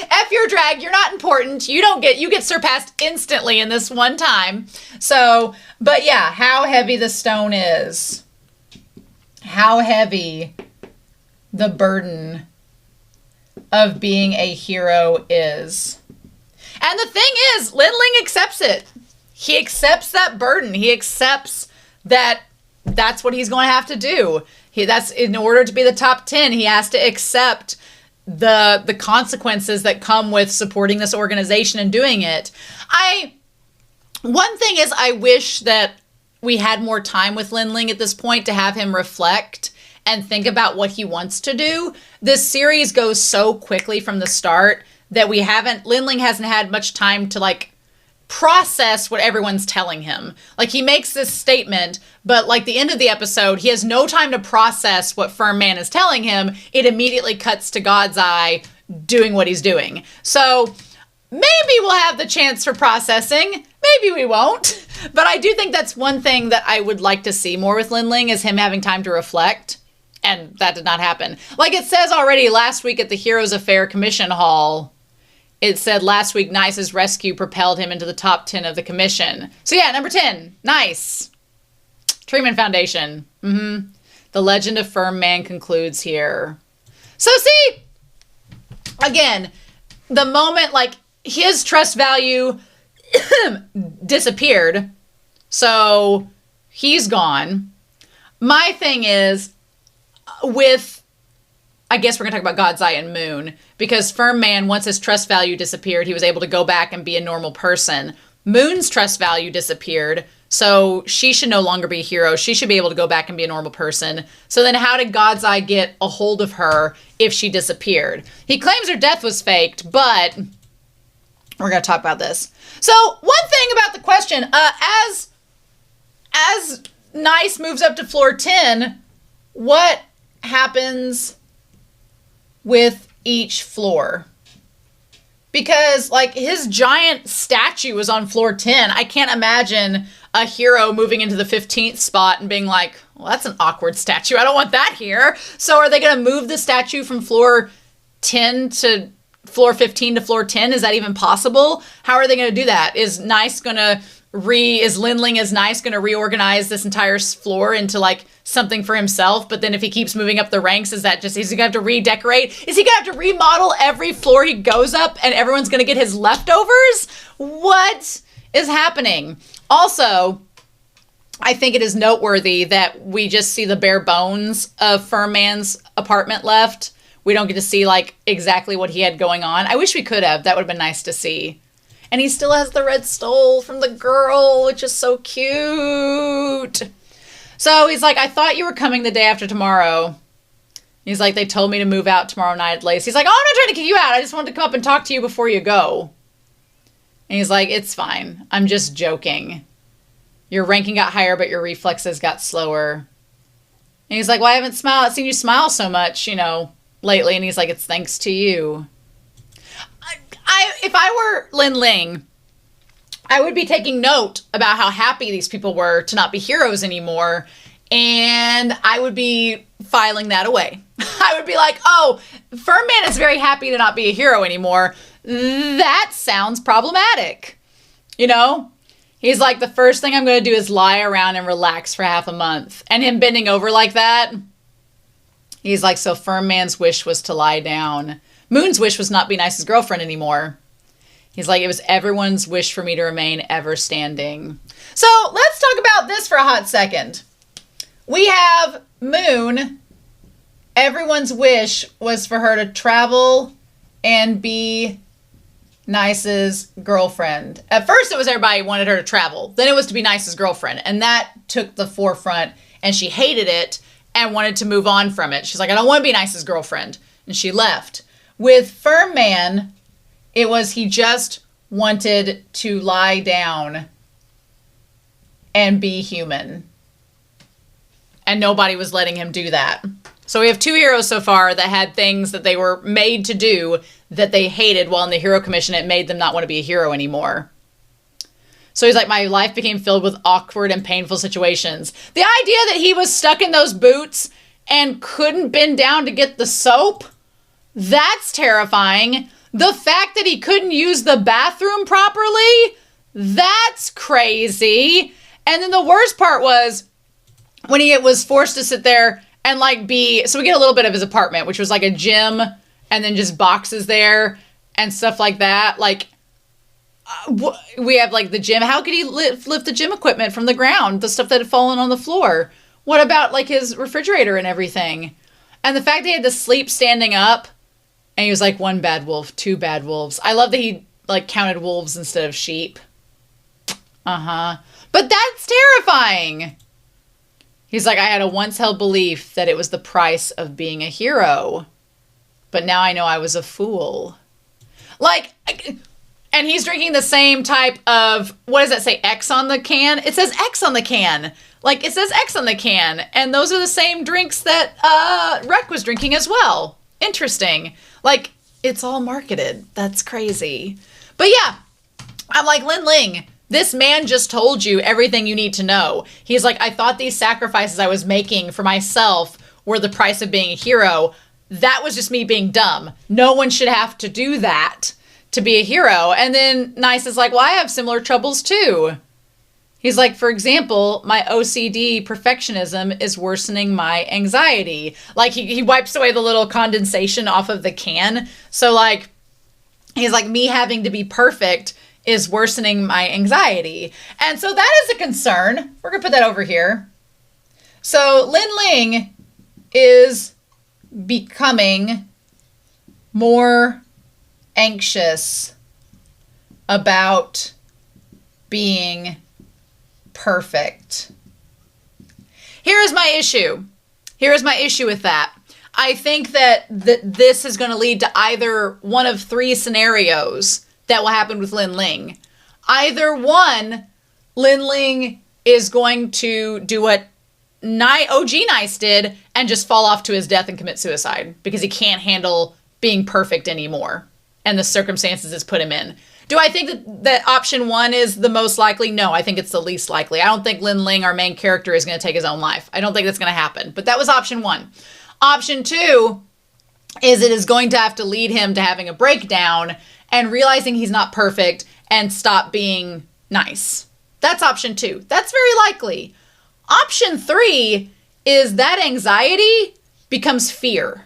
F your drag. You're not important. You get surpassed instantly in this one time. So, but yeah, how heavy the stone is. How heavy the burden of being a hero is. And the thing is, Lin Ling accepts it. He accepts that burden. He accepts that that's what he's going to have to do. That's in order to be the top 10, he has to accept the consequences that come with supporting this organization and doing it. One thing is, I wish that we had more time with Lin Ling at this point to have him reflect and think about what he wants to do. This series goes so quickly from the start that Lin Ling hasn't had much time to like process what everyone's telling him. Like he makes this statement, but like the end of the episode, he has no time to process what Firm Man is telling him. It immediately cuts to God's Eye doing what he's doing. So maybe we'll have the chance for processing. Maybe we won't. But I do think that's one thing that I would like to see more with Lin Ling, is him having time to reflect. And that did not happen. Like it says already last week at the Heroes Affair Commission Hall, it said last week Nice's rescue propelled him into the top 10 of the commission. So yeah, number 10, Nice. Treatment Foundation. The legend of Firm Man concludes here. So see, again, the moment like his trust value disappeared, so he's gone. My thing is, I guess we're going to talk about God's Eye and Moon, because Firm Man, once his trust value disappeared, he was able to go back and be a normal person. Moon's trust value disappeared, so she should no longer be a hero. She should be able to go back and be a normal person. So then how did God's Eye get a hold of her if she disappeared? He claims her death was faked, but we're going to talk about this. So one thing about the question, as Nice moves up to floor 10, what happens with each floor. Because, like, his giant statue was on floor 10. I can't imagine a hero moving into the 15th spot and being like, well, that's an awkward statue. I don't want that here. So are they going to move the statue from floor 10 to floor 15 to floor 10? Is that even possible? How are they going to do that? Is Lin Ling is Nice going to reorganize this entire floor into like something for himself? But then if he keeps moving up the ranks, is he going to have to redecorate? Is he going to have to remodel every floor he goes up and everyone's going to get his leftovers? What is happening? Also, I think it is noteworthy that we just see the bare bones of Firm Man's apartment left. We don't get to see like exactly what he had going on. I wish we could have. That would have been nice to see. And he still has the red stole from the girl, which is so cute. So he's like, I thought you were coming the day after tomorrow. He's like, they told me to move out tomorrow night at least. He's like, oh, I'm not trying to kick you out. I just wanted to come up and talk to you before you go. And he's like, it's fine. I'm just joking. Your ranking got higher, but your reflexes got slower. And he's like, well, I haven't seen you smile so much, lately. And he's like, it's thanks to you. If I were Lin Ling, I would be taking note about how happy these people were to not be heroes anymore, and I would be filing that away. I would be like, oh, Firm Man is very happy to not be a hero anymore. That sounds problematic. He's like, the first thing I'm going to do is lie around and relax for half a month. And him bending over like that, he's like, so Firm Man's wish was to lie down. Moon's wish was not be Nice's girlfriend anymore. He's like, it was everyone's wish for me to remain ever standing. So let's talk about this for a hot second. We have Moon. Everyone's wish was for her to travel and be Nice's girlfriend. At first it was everybody wanted her to travel. Then it was to be Nice's girlfriend. And that took the forefront, and she hated it and wanted to move on from it. She's like, I don't want to be Nice's girlfriend. And she left. With Firm Man, it was he just wanted to lie down and be human. And nobody was letting him do that. So we have two heroes so far that had things that they were made to do that they hated, while in the hero commission it made them not want to be a hero anymore. So he's like, my life became filled with awkward and painful situations. The idea that he was stuck in those boots and couldn't bend down to get the soap, that's terrifying. The fact that he couldn't use the bathroom properly, that's crazy. And then the worst part was when he was forced to sit there and so we get a little bit of his apartment, which was like a gym and then just boxes there and stuff like that. We have the gym. How could he lift the gym equipment from the ground? The stuff that had fallen on the floor. What about his refrigerator and everything? And the fact that he had to sleep standing up, and he was like, 1 bad wolf, 2 bad wolves. I love that he counted wolves instead of sheep. But that's terrifying. He's like, I had a once held belief that it was the price of being a hero, but now I know I was a fool. And he's drinking the same type of, what does that say, X on the can? It says X on the can. It says X on the can. And those are the same drinks that Rec was drinking as well. Interesting. It's all marketed. That's crazy. But yeah, I'm like, Lin Ling, this man just told you everything you need to know. He's like, I thought these sacrifices I was making for myself were the price of being a hero. That was just me being dumb. No one should have to do that to be a hero. And then Nice is like, well, I have similar troubles too. He's like, for example, my OCD perfectionism is worsening my anxiety. He wipes away the little condensation off of the can. So he's like, me having to be perfect is worsening my anxiety. And so that is a concern. We're going to put that over here. So Lin Ling is becoming more anxious about being perfect. Here is my issue. Here is my issue with that. I think that this is going to lead to either one of 3 scenarios that will happen with Lin Ling. Either one, Lin Ling is going to do what OG Nice did and just fall off to his death and commit suicide because he can't handle being perfect anymore and the circumstances it's put him in. Do I think that option 1 is the most likely? No, I think it's the least likely. I don't think Lin Ling, our main character, is going to take his own life. I don't think that's going to happen. But that was option 1. Option 2 is it is going to have to lead him to having a breakdown and realizing he's not perfect and stop being nice. That's option 2. That's very likely. Option 3 is that anxiety becomes fear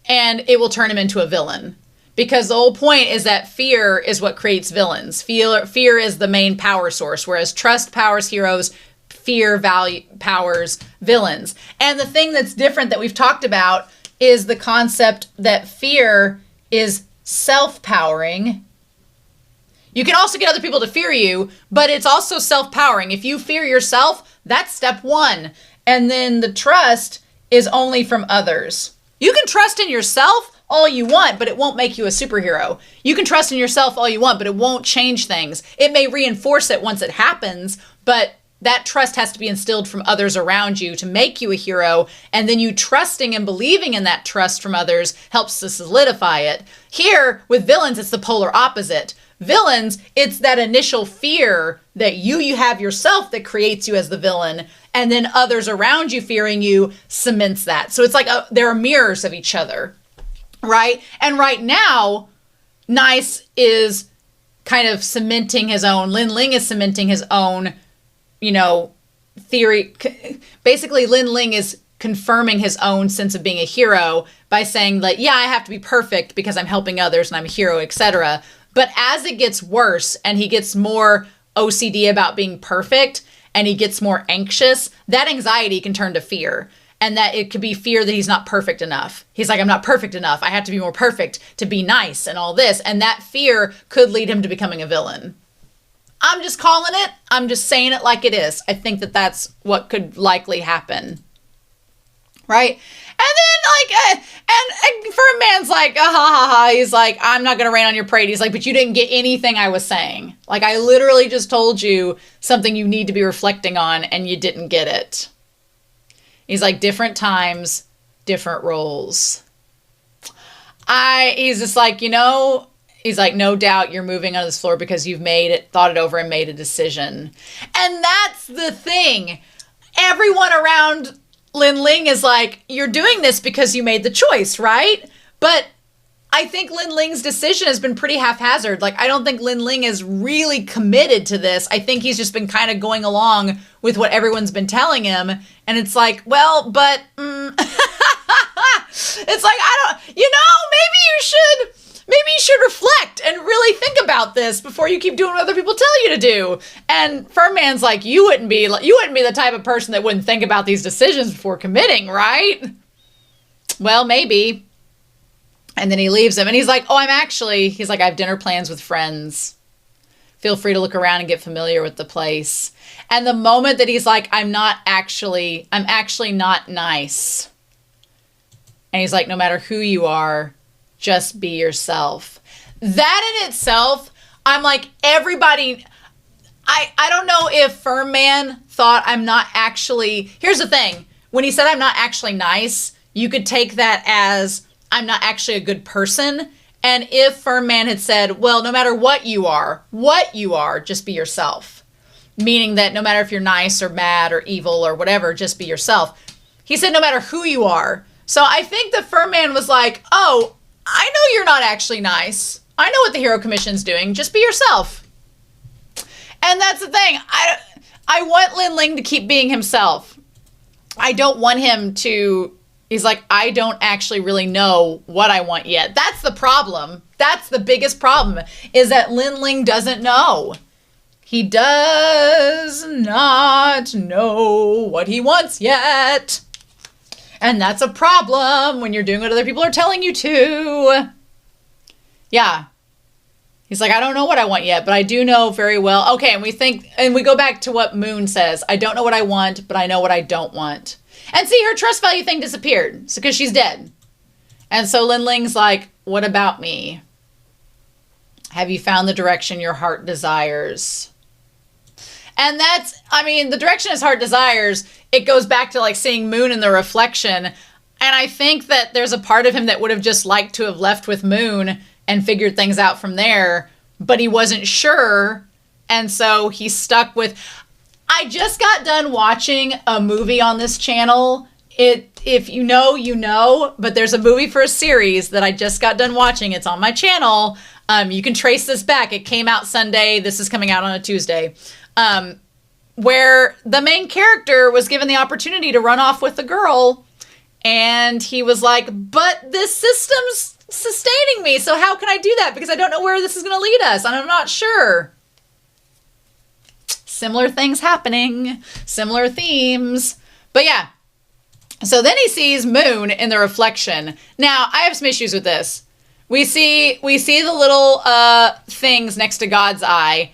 and it will turn him into a villain. Because the whole point is that fear is what creates villains. Fear is the main power source, whereas trust powers heroes, fear powers villains. And the thing that's different that we've talked about is the concept that fear is self-powering. You can also get other people to fear you, but it's also self-powering. If you fear yourself, that's step 1. And then the trust is only from others. You can trust in yourself all you want, but it won't make you a superhero. You can trust in yourself all you want, but it won't change things. It may reinforce it once it happens, but that trust has to be instilled from others around you to make you a hero, and then you trusting and believing in that trust from others helps to solidify it. Here, with villains, it's the polar opposite. Villains, it's that initial fear that you have yourself that creates you as the villain, and then others around you fearing you cements that. So it's like there are mirrors of each other, right? And right now, Nice is kind of cementing his own, Lin Ling is cementing his own, theory. Basically, Lin Ling is confirming his own sense of being a hero by saying that, yeah, I have to be perfect because I'm helping others and I'm a hero, etc. But as it gets worse and he gets more OCD about being perfect and he gets more anxious, that anxiety can turn to fear. And that it could be fear that he's not perfect enough. He's like, I'm not perfect enough. I have to be more perfect to be nice and all this. And that fear could lead him to becoming a villain. I'm just calling it. I'm just saying it like it is. I think that that's what could likely happen. Right? And then and Fernman's like, ah, ha, ha, ha. He's like, I'm not going to rain on your parade. He's like, but you didn't get anything I was saying. Like, I literally just told you something you need to be reflecting on and you didn't get it. He's like, different times, different roles. He's just like, he's like, no doubt you're moving on this floor because you've thought it over and made a decision. And that's the thing. Everyone around Lin Ling is like, you're doing this because you made the choice, right? But I think Lin Ling's decision has been pretty haphazard. Like, I don't think Lin Ling is really committed to this. I think he's just been kind of going along with what everyone's been telling him. And it's like, well, but, it's like, maybe you should reflect and really think about this before you keep doing what other people tell you to do. And Fernman's like, you wouldn't be the type of person that wouldn't think about these decisions before committing, right? Well, maybe. And then he leaves him and he's like, I have dinner plans with friends. Feel free to look around and get familiar with the place. And the moment that he's like, I'm actually not nice. And he's like, no matter who you are, just be yourself. That in itself, I'm like, everybody, I don't know if Fernman thought I'm not actually, here's the thing. When he said I'm not actually nice, you could take that as I'm not actually a good person. And if Fernman had said, well, no matter what you are, just be yourself. Meaning that no matter if you're nice or mad or evil or whatever, just be yourself. He said, no matter who you are. So I think the Fernman was like, oh, I know you're not actually nice. I know what the Hero Commission's doing. Just be yourself. And that's the thing. I want Lin Ling to keep being himself. I don't want him to... He's like, I don't actually really know what I want yet. That's the problem. That's the biggest problem, is that Lin Ling doesn't know. He does not know what he wants yet. And that's a problem when you're doing what other people are telling you to. Yeah. He's like, I don't know what I want yet, but I do know very well. Okay, and we go back to what Moon says. I don't know what I want, but I know what I don't want. And see, her trust value thing disappeared because she's dead. And so Lin Ling's like, what about me? Have you found the direction your heart desires? And that's, the direction his heart desires, it goes back to like seeing Moon in the reflection. And I think that there's a part of him that would have just liked to have left with Moon and figured things out from there, but he wasn't sure. And so he stuck with... I just got done watching a movie on this channel. If you know, you know, but there's a movie for a series that I just got done watching. It's on my channel. You can trace this back. It came out Sunday. This is coming out on a Tuesday. Where the main character was given the opportunity to run off with the girl, and he was like, but this system's sustaining me, so how can I do that? Because I don't know where this is going to lead us, and I'm not sure. Similar things happening, similar themes. But yeah, so then he sees Moon in the reflection. Now, I have some issues with this. We see the little things next to God's eye.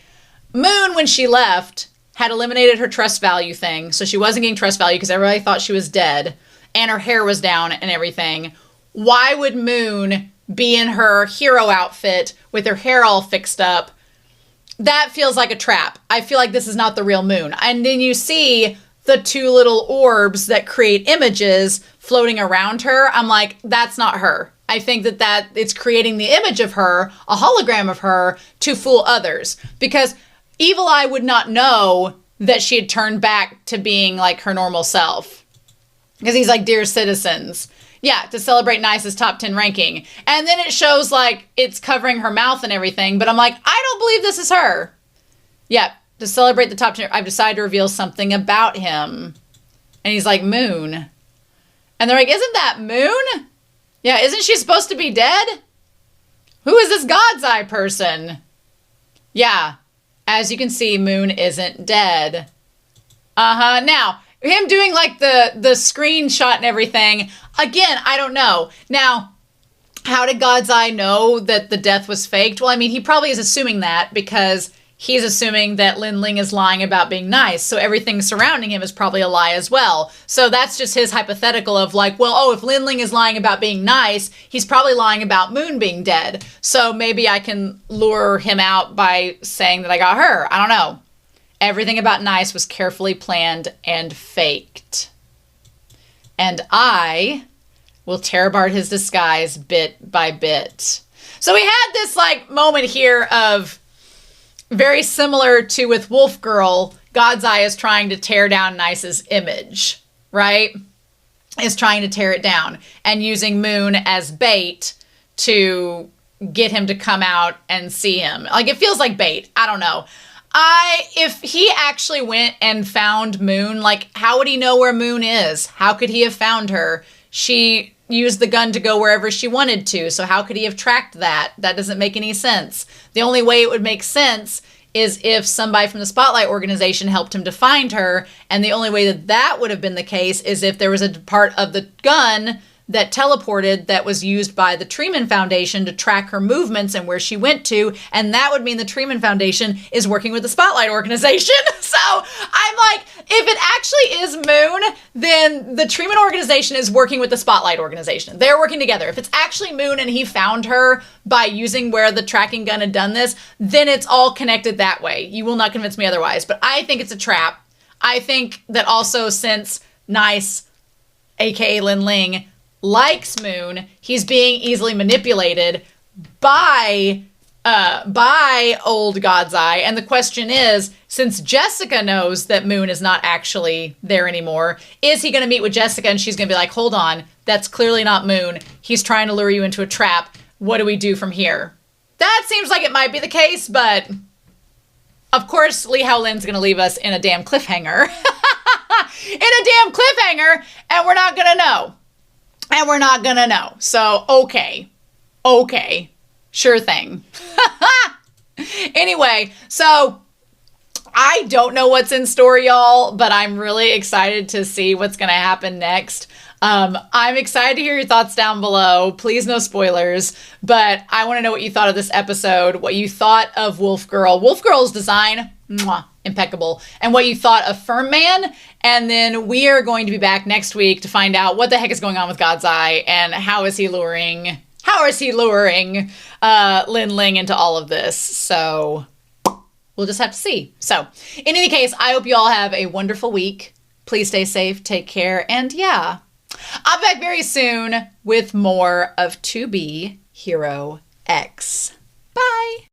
Moon, when she left, had eliminated her trust value thing, so she wasn't getting trust value because everybody thought she was dead, and her hair was down and everything. Why would Moon be in her hero outfit with her hair all fixed up? That feels like a trap. I feel like this is not the real Moon. And then you see the two little orbs that create images floating around her. I'm like, that's not her. I think that it's creating the image of her, a hologram of her, to fool others. Because Evil Eye would not know that she had turned back to being like her normal self. Because he's like, dear citizens. Yeah, to celebrate Nice's top 10 ranking. And then it shows like it's covering her mouth and everything. But I'm like, I don't believe this is her. Yeah, to celebrate the top 10, I've decided to reveal something about him. And he's like, Moon. And they're like, isn't that Moon? Yeah, isn't she supposed to be dead? Who is this God's Eye person? Yeah, as you can see, Moon isn't dead. Now, him doing like the screenshot and everything, again, I don't know. Now, how did God's Eye know that the death was faked? Well, I mean, he probably is assuming that because he's assuming that Lin Ling is lying about being nice. So everything surrounding him is probably a lie as well. So that's just his hypothetical of like, well, oh, if Lin Ling is lying about being nice, he's probably lying about Moon being dead. So maybe I can lure him out by saying that I got her. I don't know. Everything about Nice was carefully planned and faked. And I will tear apart his disguise bit by bit. So we had this like moment here of very similar to with Wolf Girl, God's Eye is trying to tear down Nice's image, right? Is trying to tear it down and using Moon as bait to get him to come out and see him. Like it feels like bait. I don't know. If he actually went and found Moon, like how would he know where Moon is? How could he have found her? She used the gun to go wherever she wanted to. So how could he have tracked that? That doesn't make any sense. The only way it would make sense is if somebody from the Spotlight organization helped him to find her. And the only way that that would have been the case is if there was a part of the gun that teleported that was used by the Treeman Foundation to track her movements and where she went to. And that would mean the Treeman Foundation is working with the Spotlight organization. So I'm like, if it actually is Moon, then the Treeman organization is working with the Spotlight organization. They're working together. If it's actually Moon and he found her by using where the tracking gun had done this, then it's all connected that way. You will not convince me otherwise. But I think it's a trap. I think that also since Nice, aka Lin Ling, likes Moon, he's being easily manipulated by old God's Eye. And the question is, since Jessica knows that Moon is not actually there anymore, is he going to meet with Jessica and she's going to be like, hold on, that's clearly not Moon. He's trying to lure you into a trap. What do we do from here? That seems like it might be the case, but of course, Lee Howlin's going to leave us in a damn cliffhanger. And we're not going to know. And we're not gonna know. So, okay, sure thing. Anyway, so I don't know what's in store, y'all, but I'm really excited to see what's gonna happen next. I'm excited to hear your thoughts down below. Please, no spoilers, but I want to know what you thought of this episode, what you thought of Wolf Girl. Wolf Girl's design, mwah, impeccable. And what you thought of Firm Man. And then we are going to be back next week to find out what the heck is going on with God's Eye and how is he luring Lin Ling into all of this. So we'll just have to see. So in any case, I hope you all have a wonderful week. Please stay safe, take care, and yeah, I'll be back very soon with more of To Be Hero X. Bye.